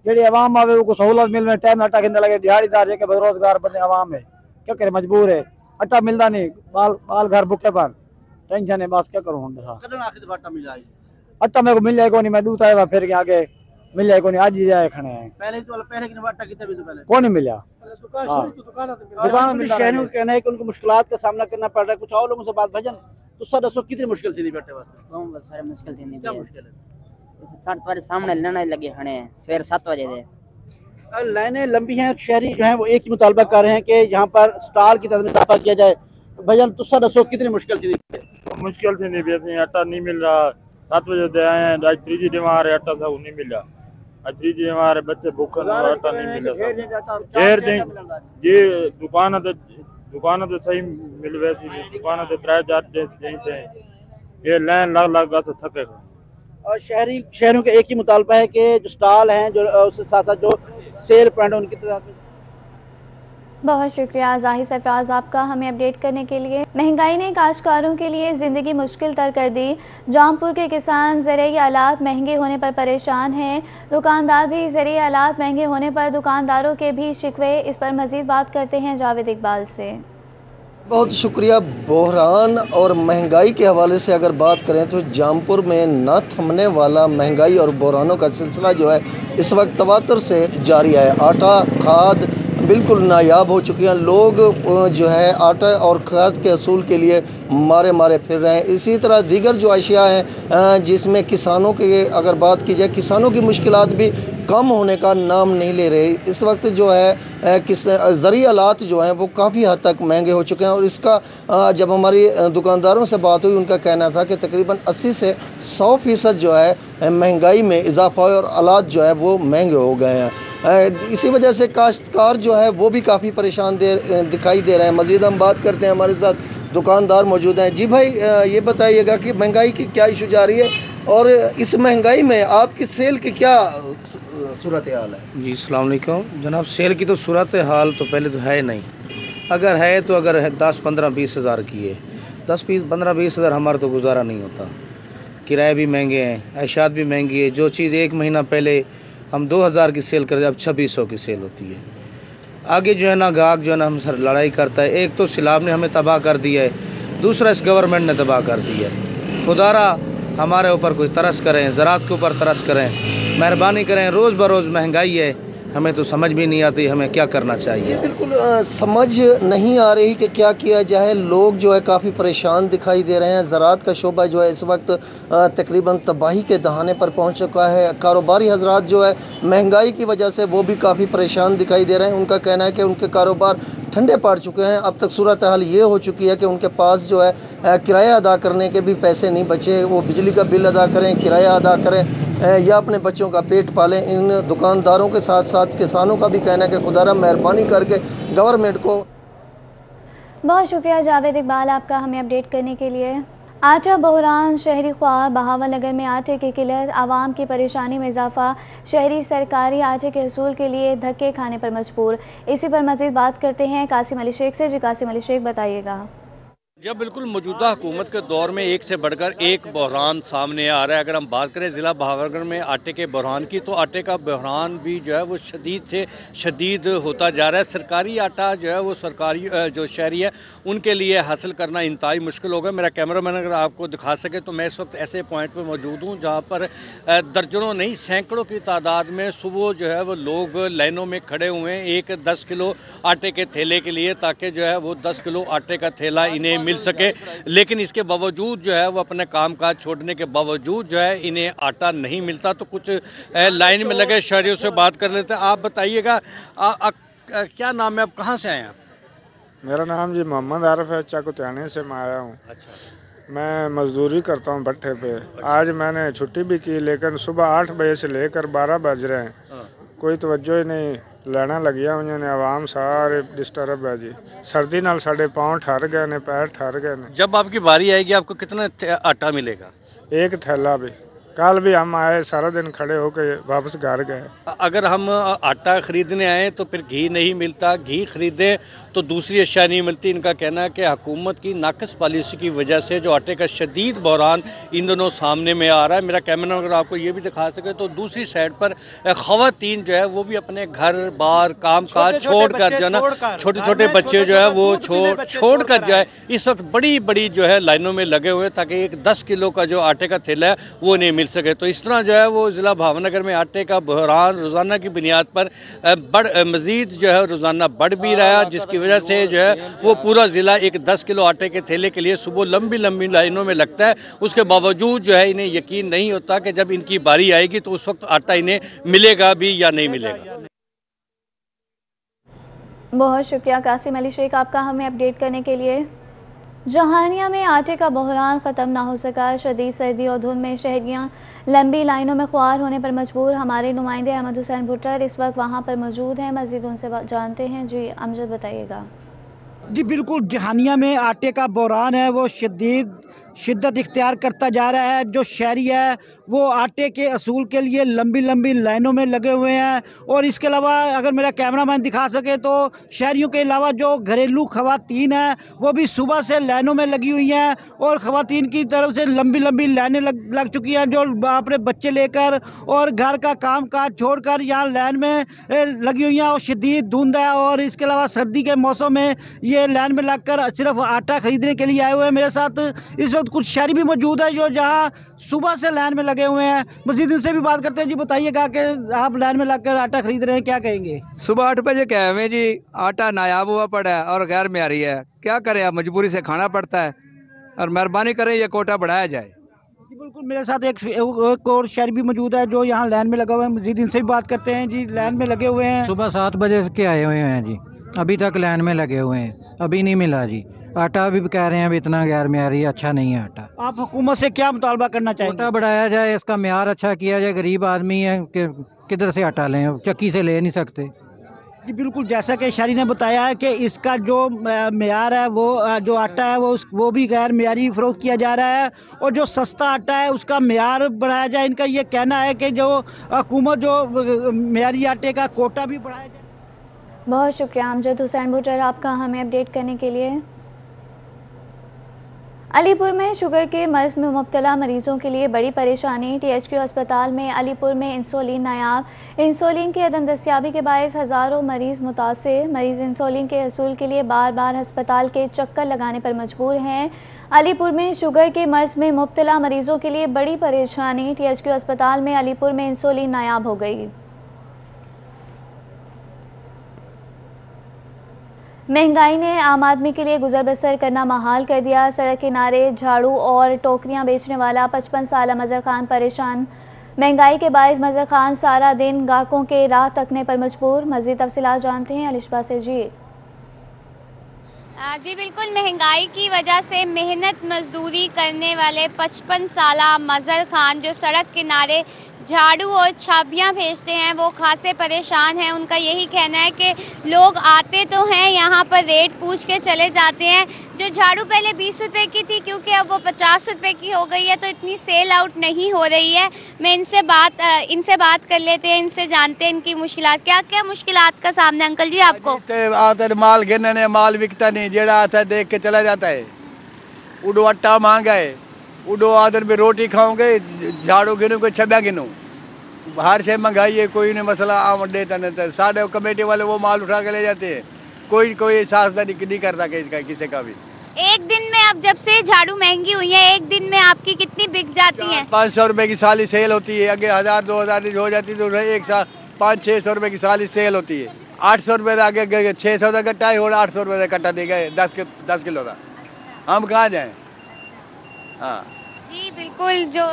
जेडी आवाम आवे उनको सहूलत मिल में टाइम आटा किंदा लगे। दिहाड़ीदार जे के बेरोजगार बंदे आवाम है, क्या करे, मजबूर है, आटा मिलता नहीं, बाल घर भुखे पर टेंशन है, बस क्या करूं हम।
आखिर आटा मिला
आटा मेरे को मिल जाएगा नहीं, मैं दूध आएगा फिर के आगे मिल जाएगा नहीं, आज ही जाए खड़े हैं
पहले कि आटा कितने भी तो पहले
कौन नहीं मिला।
दुकान में शहरियों का कहना है कि उनको मुश्किलात का सामना करना पड़ रहा है। कुछ और लोगों से बात भजन तो सर दसो कितनी मुश्किल थी बैठे वास्ते।
सारे मुश्किल थी,
क्या मुश्किल है?
7 बजे सामने लेना लगे खड़े हैं, सवेरे 7 बजे दे
लाइनें लंबी हैं। शहरी जो है वो एक ही मुतालबा कर रहे हैं कि यहाँ पर स्टॉल की तरफ इजाफा किया जाए। भजन तुस्सा दसो कितनी मुश्किल थी?
मुश्किल थी नहीं, आटा नहीं मिल रहा। 7 बजे दे आए हैं, आज 3 दिन आटा था वो नहीं मिला।
अच्छी जी हमारे बच्चे भूखे आटा नहीं मिले जी दुकान तो सही मिल वैसी दुकान तो 3,000 ये लाइन लग लग तो थके।
और शहरों का एक ही मुतालबा है कि जो स्टॉल हैं जो उसके साथ साथ जो सेल पॉइंट उनकी तादाद में।
बहुत शुक्रिया जाहिर सरफराज आपका हमें अपडेट करने के लिए। महंगाई ने काश्तकारों के लिए ज़िंदगी मुश्किल तर कर दी। जौनपुर के किसान ज़रिए आलात महंगे होने पर परेशान हैं। दुकानदार भी ज़रिए आलात महंगे होने पर दुकानदारों के भी शिकवे। इस पर मज़ीद बात करते हैं जावेद इकबाल से।
बहुत शुक्रिया। बहरान और महंगाई के हवाले से अगर बात करें तो जौनपुर में न थमने वाला महंगाई और बहरानों का सिलसिला जो है इस वक्त तवातर से जारी है। आटा खाद बिल्कुल नायाब हो चुकी हैं। लोग जो है आटा और खाद के असूल के लिए मारे मारे फिर रहे हैं। इसी तरह दीगर जो अशिया हैं जिसमें किसानों की अगर बात की जाए, किसानों की मुश्किलात भी कम होने का नाम नहीं ले रही। इस वक्त जो है ज़रिए आलात जो हैं वो काफ़ी हद तक महंगे हो चुके हैं और इसका जब हमारी दुकानदारों से बात हुई उनका कहना था कि तकरीबन 80 से 100% जो है महंगाई में इजाफा है और आलात जो है वो महंगे हो गए हैं। इसी वजह से काश्तकार जो है वो भी काफ़ी परेशान दिखाई दे रहे हैं। मज़ीद हम बात करते हैं, हमारे साथ दुकानदार मौजूद हैं। जी भाई ये बताइएगा कि महंगाई की क्या इशू जा रही है और इस महंगाई में आपकी सेल की क्या सूरत हाल है?
जी अस्सलाम वालेकुम जनाब। सेल की तो सूरत हाल तो पहले तो है नहीं, अगर है तो अगर है 10, 15, 20 हज़ार की है। 10, 15, 20 हज़ार हमारा तो गुजारा नहीं होता। किराए भी महंगे हैं, ऐशात भी महंगी है। जो चीज़ एक महीना पहले हम 2000 की सेल करते अब 2600 की सेल होती है। आगे जो है ना गाहक जो है ना हम सर लड़ाई करता है। एक तो सैलाब ने हमें तबाह कर दिया है, दूसरा इस गवर्नमेंट ने तबाह कर दिया है। खुदारा हमारे ऊपर कोई तरस करें, ज़राअत के ऊपर तरस करें, मेहरबानी करें। रोज़ बरोज़ महंगाई है, हमें तो समझ भी नहीं आती हमें क्या करना चाहिए।
बिल्कुल समझ नहीं आ रही कि क्या किया जाए। लोग जो है काफ़ी परेशान दिखाई दे रहे हैं। ज़राअत का शोबा जो है इस वक्त तकरीबन तबाही के दहाने पर पहुंच चुका है। कारोबारी हजरात जो है महंगाई की वजह से वो भी काफ़ी परेशान दिखाई दे रहे हैं। उनका कहना है कि उनके कारोबार ठंडे पड़ चुके हैं। अब तक सूरत हाल ये हो चुकी है कि उनके पास जो है किराया अदा करने के भी पैसे नहीं बचे। वो बिजली का बिल अदा करें, किराया अदा करें या अपने बच्चों का पेट पालें। इन दुकानदारों के साथ साथ किसानों का भी कहना है कि खुदारा मेहरबानी करके गवर्नमेंट को।
बहुत शुक्रिया जावेद इकबाल आपका हमें अपडेट करने के लिए। आटा बहरान, शहरी ख्वाब, बहावल नगर में आटे की किल्लत, आवाम की परेशानी में इजाफा, शहरी सरकारी आटे के हसूल के लिए धक्के खाने पर मजबूर। इसी पर मजीद बात करते हैं कासिम अली शेख से। जी कासिम अली शेख बताइएगा।
जब बिल्कुल मौजूदा हुकूमत के दौर में एक से बढ़कर एक बहरान सामने आ रहा है। अगर हम बात करें ज़िला बहावलगढ़ में आटे के बहरान की, तो आटे का बहरान भी जो है वो शदीद से शदीद होता जा रहा है। सरकारी आटा जो है वो सरकारी जो शहरी है उनके लिए हासिल करना इंतहाई मुश्किल होगा। मेरा कैमरामैन अगर आपको दिखा सके तो मैं इस वक्त ऐसे पॉइंट पर मौजूद हूँ जहाँ पर दर्जनों नहीं सैकड़ों की तादाद में सुबह जो है वो लोग लाइनों में खड़े हुए हैं एक 10 किलो आटे के थैले के लिए, ताकि जो है वो 10 किलो आटे का थैला इन्हें मिल सके। लेकिन इसके बावजूद जो है वो अपने काम काज छोड़ने के बावजूद जो है इन्हें आटा नहीं मिलता। तो कुछ लाइन में लगे शहरियों से बात कर लेते हैं। आप बताइएगा क्या नाम है, आप कहाँ से आए हैं?
मेरा नाम जी मोहम्मद आरिफ है, चाकुतियाने से मैं आया हूँ। अच्छा। मैं मजदूरी करता हूँ भट्टे पे। अच्छा। आज मैंने छुट्टी भी की लेकिन सुबह 8 बजे से लेकर 12 बज रहे हैं, कोई तवज्जो ही नहीं। लाइना लगिया हुई ने, आवाम सारे डिस्टर्ब है जी। सर्दी नाल साढ़े पाँव ठर गए ने, पैर ठर गए ने।
जब आपकी बारी आएगी आपको कितना आटा मिलेगा?
एक थैला भी। कल भी हम आए, सारा दिन खड़े होकर वापस घर गए।
अगर हम आटा खरीदने आए तो फिर घी नहीं मिलता, घी खरीदे तो दूसरी अशिया नहीं मिलती। इनका कहना है कि हुकूमत की नाकस पॉलिसी की वजह से जो आटे का शदीद बहरान इन दोनों सामने में आ रहा है। मेरा कैमरा अगर आपको ये भी दिखा सके तो दूसरी साइड पर खवातीन जो है वो भी अपने घर बार काम काज छोड़ कर जो है ना, छोटे छोटे बच्चे जो है वो छोड़ कर जो है इस वक्त बड़ी बड़ी जो है लाइनों में लगे हुए ताकि एक 10 किलो का जो आटे का थैला है वो नहीं मिल सके। तो इस तरह जो है वो जिला भावनगर में आटे का बहरान रोजाना की बुनियाद पर मजीद जो है रोजाना बढ़ भी रहा है, जिसकी वजह से जो है वो पूरा जिला एक 10 किलो आटे के थैले के लिए सुबह लंबी लंबी लाइनों में लगता है। उसके बावजूद जो है इन्हें यकीन नहीं होता कि जब इनकी बारी आएगी तो उस वक्त आटा इन्हें मिलेगा भी या नहीं मिलेगा।
बहुत शुक्रिया कासिम अली शेख आपका हमें अपडेट करने के लिए। जहानिया में आटे का बहरान ख़त्म ना हो सका। शदीद सर्दी और धुंध में शहरियाँ लंबी लाइनों में ख्वार होने पर मजबूर। हमारे नुमाइंदे अहमद हुसैन भुट्टर इस वक्त वहाँ पर मौजूद हैं। मज़ीद उनसे जानते हैं। जी अमजद बताइएगा।
जी बिल्कुल, जहानिया में आटे का बहरान है वो शिद्दत इख्तियार करता जा रहा है। जो शहरी है वो आटे के असूल के लिए लंबी लंबी लाइनों में लगे हुए हैं। और इसके अलावा अगर मेरा कैमरामैन दिखा सके तो शहरियों के अलावा जो घरेलू खवातीन हैं वो भी सुबह से लाइनों में लगी हुई हैं। और खवातीन की तरफ से लंबी लंबी लाइनें लग चुकी हैं, जो अपने बच्चे लेकर और घर का काम काज छोड़कर यहाँ लाइन में लगी हुई हैं। और शदीद धुंध है और इसके अलावा सर्दी के मौसम में ये लाइन में लगकर सिर्फ आटा खरीदने के लिए आए हुए हैं। मेरे साथ इस वक्त कुछ शहरी भी मौजूद है जो जहाँ सुबह से लाइन में लगे हुए हैं। मजीद इनसे भी बात करते हैं। जी बताइएगा कि आप लाइन में लगकर आटा खरीद रहे हैं, क्या कहेंगे?
सुबह 8 बजे कहे हुए जी, आटा नायाब हुआ पड़ा है और गैर म्यारी है, क्या करें, अब मजबूरी से खाना पड़ता है और मेहरबानी करें ये कोटा बढ़ाया जाए।
बिल्कुल, मेरे साथ एक और शहरी भी मौजूद है जो यहाँ लाइन में लगा हुआ है। मजीद इनसे भी बात करते हैं। जी लाइन में लगे हुए हैं,
सुबह 7 बजे के आए हुए हैं जी, अभी तक लाइन में लगे हुए हैं, अभी नहीं मिला जी। आटा भी कह रहे हैं अभी इतना गैर म्यारी अच्छा नहीं है आटा।
आप हुकूमत से क्या मुतालबा करना चाहेंगे?
आटा बढ़ाया जाए, इसका म्यार अच्छा किया जाए। गरीब आदमी है कि किधर से आटा लें, चक्की से ले नहीं सकते।
जी बिल्कुल, जैसा कि शहरी ने बताया है कि इसका जो म्यार है वो जो आटा है वो भी गैर म्यारी फरोख्त किया जा रहा है। और जो सस्ता आटा है उसका म्यार बढ़ाया जाए। इनका ये कहना है कि जो हुकूमत जो म्यारी आटे का कोटा भी बढ़ाया जाए।
बहुत शुक्रिया अमजद हुसैन भुट्टर आपका हमें अपडेट करने के लिए। अलीपुर में शुगर के मर्ज में मुब्तला मरीजों के लिए बड़ी परेशानी। THQ अस्पताल में अलीपुर में इंसुलिन नायाब। इंसुलिन की अदम दस्तियाबी के बायस हज़ारों मरीज मुतासिर। मरीज इंसुलिन के हसूल के लिए बार बार अस्पताल के चक्कर लगाने पर मजबूर हैं। अलीपुर में शुगर के मर्ज में मुब्तला मरीजों के लिए बड़ी परेशानी। THQ अस्पताल में अलीपुर में इंसुलिन नायाब हो गई। महंगाई ने आम आदमी के लिए गुजर बसर करना महाल कर दिया। सड़क किनारे झाड़ू और टोकरियां बेचने वाला 55 साला मजहर खान परेशान। महंगाई के बायस मजहर खान सारा दिन गाहकों के राह तकने पर मजबूर। मजीद तफसीलात जानते हैं अलिशबा से।
जी बिल्कुल, महंगाई की वजह से मेहनत मजदूरी करने वाले 55 साला मजहर खान जो सड़क किनारे झाड़ू और छाबियां भेजते हैं वो खासे परेशान हैं। उनका यही कहना है कि लोग आते तो हैं यहाँ पर रेट पूछ के चले जाते हैं। जो झाड़ू पहले 20 रुपए की थी, क्योंकि अब वो 50 रुपए की हो गई है तो इतनी सेल आउट नहीं हो रही है। मैं इनसे बात कर लेते हैं, इनसे जानते हैं इनकी मुश्किलात। क्या क्या मुश्किलात का सामना अंकल जी आपको?
आता माल गिनने, माल बिकता नहीं, जेड़ा आता है देख के चला जाता है। उडो आटा महंगा है, उडो आदर में रोटी खाओगे, झाड़ू गिनू कोई छब्या गिनू, हर से महंगाई है, कोई नहीं मसला आम देता नहीं। साढ़े कमेटी वाले वो माल उठा के ले जाते हैं, कोई साझेदारी नहीं करता किसी का भी।
एक दिन में अब जब से झाड़ू महंगी हुई है, एक दिन में आपकी कितनी बिक जाती है?
500 रुपए की साली सेल होती है, आगे 1000-2000 हो जाती तो एक साल 500-600 रुपए की साली सेल होती है। 800 रुपए आगे 600 का कट्टा है और 800 रुपए का कट्टा दे गए 10 किलो का। हम कहाँ जाएं? हाँ
जी बिल्कुल, जो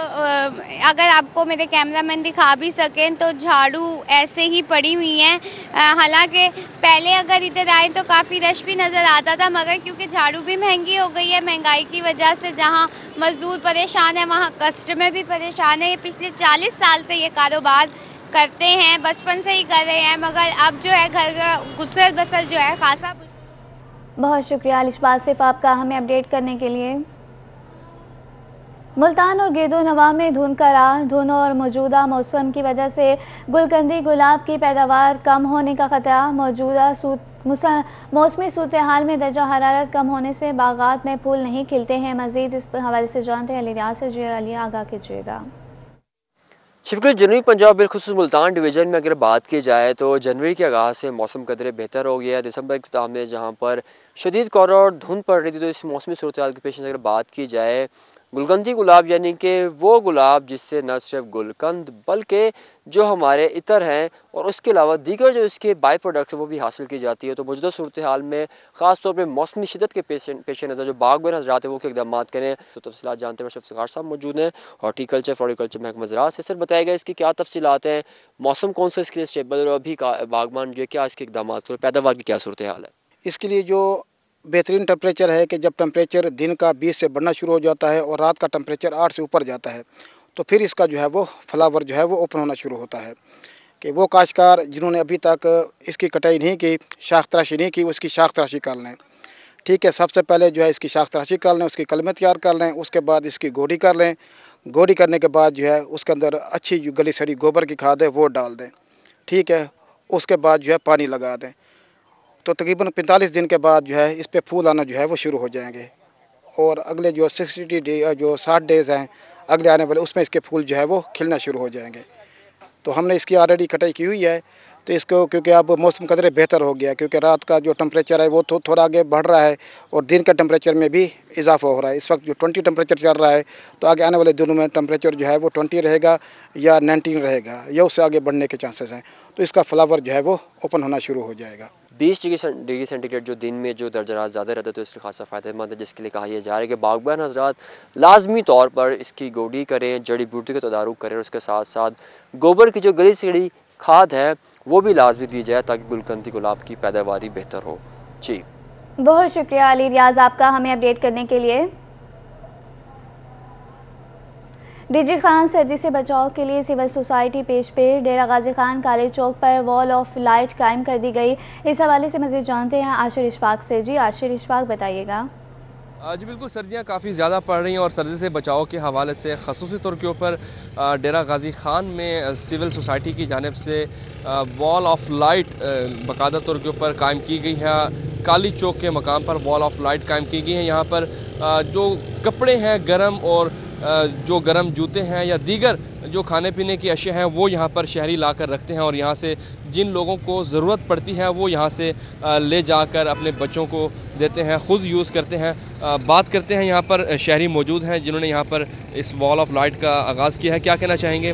अगर आपको मेरे कैमरामैन दिखा भी सकें तो झाड़ू ऐसे ही पड़ी हुई हैं। हालांकि पहले अगर इधर आए तो काफ़ी रश भी नज़र आता था, मगर क्योंकि झाड़ू भी महंगी हो गई है महंगाई की वजह से, जहां मजदूर परेशान है वहां कस्टमर भी परेशान है। ये पिछले 40 साल से ये कारोबार करते हैं, बचपन से ही कर रहे हैं, मगर अब जो है घर का गुजर बसर जो है खासा।
बहुत शुक्रिया अलिशबा सिर्फ आपका हमें अपडेट करने के लिए। मुल्तान और गेदो नवा में धुंध का राह। धुंध और मौजूदा मौसम की वजह से गुलकंदी गुलाब की पैदावार कम होने का खतरा। मौजूदा मौसमी सूरत हाल में दर्जा हरारत कम होने से बागात में फूल नहीं खिलते हैं। मजीद इस हवाले से जानते हैं अली से। जी अली आगाह कीजिएगा।
शिवकुल, जनवरी पंजाब बिलखुसूस मुल्तान डिवीज़न में अगर बात की जाए तो जनवरी के आगाज़ से मौसम कदरे बेहतर हो गया है। दिसंबर के इख्तिताम में जहाँ पर शदीद कोहरा और धुंध पड़ रही थी, तो इस मौसमी सूरत हाल के पेश नज़र अगर बात की जाए, गुलकंदी गुलाब यानी कि वो गुलाब जिससे न सिर्फ गुलकंद बल्कि जो हमारे इतर हैं और उसके अलावा दीगर जो इसके बाई प्रोडक्ट्स वो भी हासिल की जाती है। तो मौजूदा सूरत हाल में ख़ास तौर पर मौसमी शिद्दत के पेश नज़र जो बागबान हज़रात है वो क्या इक़दाम करें, तो तफसीलात जानते हैं। शफ़ साहब मौजूद हैं, हॉर्टिकल्चर फ्लोरिकल्चर महकमा ज़राअत से। सर बताएगा इसकी क्या तफसीलात हैं, मौसम कौन सा इसके लिए स्टेबल और अभी बागबान जो है क्या इसके इक़दाम, पैदावार की क्या सूरत हाल है?
इसके लिए जो
बेहतरीन टेम्परेचर है कि जब टेम्परेचर दिन का 20 से बढ़ना शुरू हो जाता है और रात का टेम्परेचर 8 से ऊपर जाता है तो फिर इसका जो है वो फ्लावर जो है वो ओपन होना शुरू होता है। कि वो काश्तकार जिन्होंने अभी तक इसकी कटाई नहीं की, शाख तराशी नहीं की, उसकी शाख तराशी कर लें। ठीक है, सबसे पहले जो है इसकी शाख तराशी कर लें, उसकी कलमें तैयार कर लें, उसके बाद इसकी गोडी कर लें। गोडी करने के बाद जो है उसके अंदर अच्छी जो गली सड़ी गोबर की खाद है वो डाल दें। ठीक है, उसके बाद जो है पानी लगा दें। तो तकरीबन 45 दिन के बाद जो है इस पर फूल आना जो है वो शुरू हो जाएंगे और अगले जो 60 डे जो 60 डेज़ हैं अगले आने वाले उसमें इसके फूल जो है वो खिलना शुरू हो जाएंगे। तो हमने इसकी ऑलरेडी कटाई की हुई है। तो इसको क्योंकि अब मौसम कदरे बेहतर हो गया क्योंकि रात का जो टेम्परेचर है वो थोड़ा आगे बढ़ रहा है और दिन के टेम्परेचर में भी इजाफा हो रहा है। इस वक्त जो 20 टेम्परेचर चल रहा है तो आगे आने वाले दिनों में टेम्परेचर जो है वो 20 रहेगा या 19 रहेगा या उससे आगे बढ़ने के चांसेस हैं। तो इसका फ्लावर जो है वो ओपन होना शुरू हो जाएगा।
20 डिग्री सेंटीग्रेड जो दिन में जो दर्जात ज़्यादा रहता है तो इसलिए खासा फ़ायदेमंद है, जिसके लिए कहा यह जा रहा है कि बागबान हजरात लाजमी तौर पर इसकी गोडी करें, जड़ी बूटी का तदारुक करें और उसके साथ साथ गोबर की जो गली सड़ी खाद है वो भी लाजमी दी जाए ताकि गुलकंदी गुलाब की पैदावारी बेहतर हो। जी
बहुत शुक्रिया अली रियाज आपका हमें अपडेट करने के लिए। डीजी खान सर्दी से बचाव के लिए सिविल सोसाइटी पेश डेरा गाजी खान काले चौक पर वॉल ऑफ लाइट कायम कर दी गई। इस हवाले से मज़ीद जानते हैं आशिर इशफाक से। जी आशिर इशफाक बताइएगा।
जी बिल्कुल, सर्दियाँ काफ़ी ज़्यादा पड़ रही हैं और सर्दी से बचाव के हवाले से ख़ुसूसी तौर के ऊपर डेरा गाजी खान में सिविल सोसाइटी की जानिब से वॉल ऑफ लाइट बाकायदा तौर के ऊपर कायम की गई है। काली चौक के मकाम पर वॉल ऑफ लाइट कायम की गई है। यहाँ पर जो कपड़े हैं गर्म और जो गर्म जूते हैं या दीगर जो खाने पीने की अशिया हैं वो यहाँ पर शहरी ला कर रखते हैं और यहाँ से जिन लोगों को ज़रूरत पड़ती है वो यहाँ से ले जाकर अपने बच्चों को देते हैं, ख़ुद यूज़ करते हैं। बात करते हैं, यहाँ पर शहरी मौजूद हैं जिन्होंने यहाँ पर इस वॉल ऑफ लाइट का आगाज़ किया है। क्या कहना चाहेंगे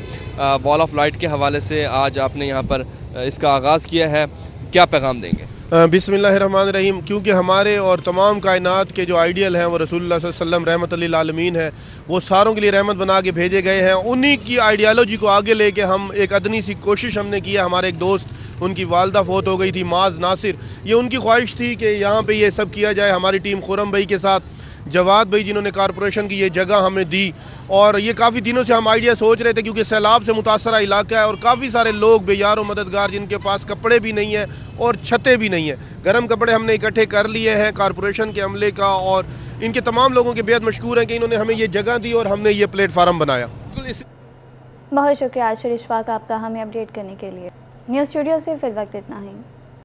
वॉल ऑफ लाइट के हवाले से? आज आपने यहाँ पर इसका आगाज़ किया है, क्या पैगाम देंगे?
बिस्मिल्लाहिर्रहमानिर्रहीम। क्योंकि हमारे और तमाम कायनात के जो आइडियल हैं वो रसूलुल्लाह सल्लल्लाहु अलैहि वसल्लम रहमत लिल आलमीन है, वो सारों के लिए रहमत बना के भेजे गए हैं। उन्हीं की आइडियालॉजी को आगे लेके हम एक अदनी सी कोशिश हमने किया। हमारे एक दोस्त, उनकी वालदा फौत हो गई थी, माज नासिर, ये उनकी ख्वाहिश थी कि यहाँ पे ये सब किया जाए। हमारी टीम खुरम भाई के साथ जवाद भाई जिन्होंने कारपोरेशन की ये जगह हमें दी और ये काफ़ी दिनों से हम आइडिया सोच रहे थे क्योंकि सैलाब से मुतासरा इलाका है और काफ़ी सारे लोग बेयार और मददगार जिनके पास कपड़े भी नहीं है और छतें भी नहीं है। गर्म कपड़े हमने इकट्ठे कर लिए हैं कारपोरेशन के अमले का और इनके तमाम लोगों के बेहद मशकूर हैं कि इन्होंने हमें ये जगह दी और हमने ये प्लेटफार्म बनाया।
बहुत शुक्रिया आशिर इशफाक आपका हमें अपडेट करने के लिए। न्यूज़ स्टूडियो से फिर वक्त इतना ही।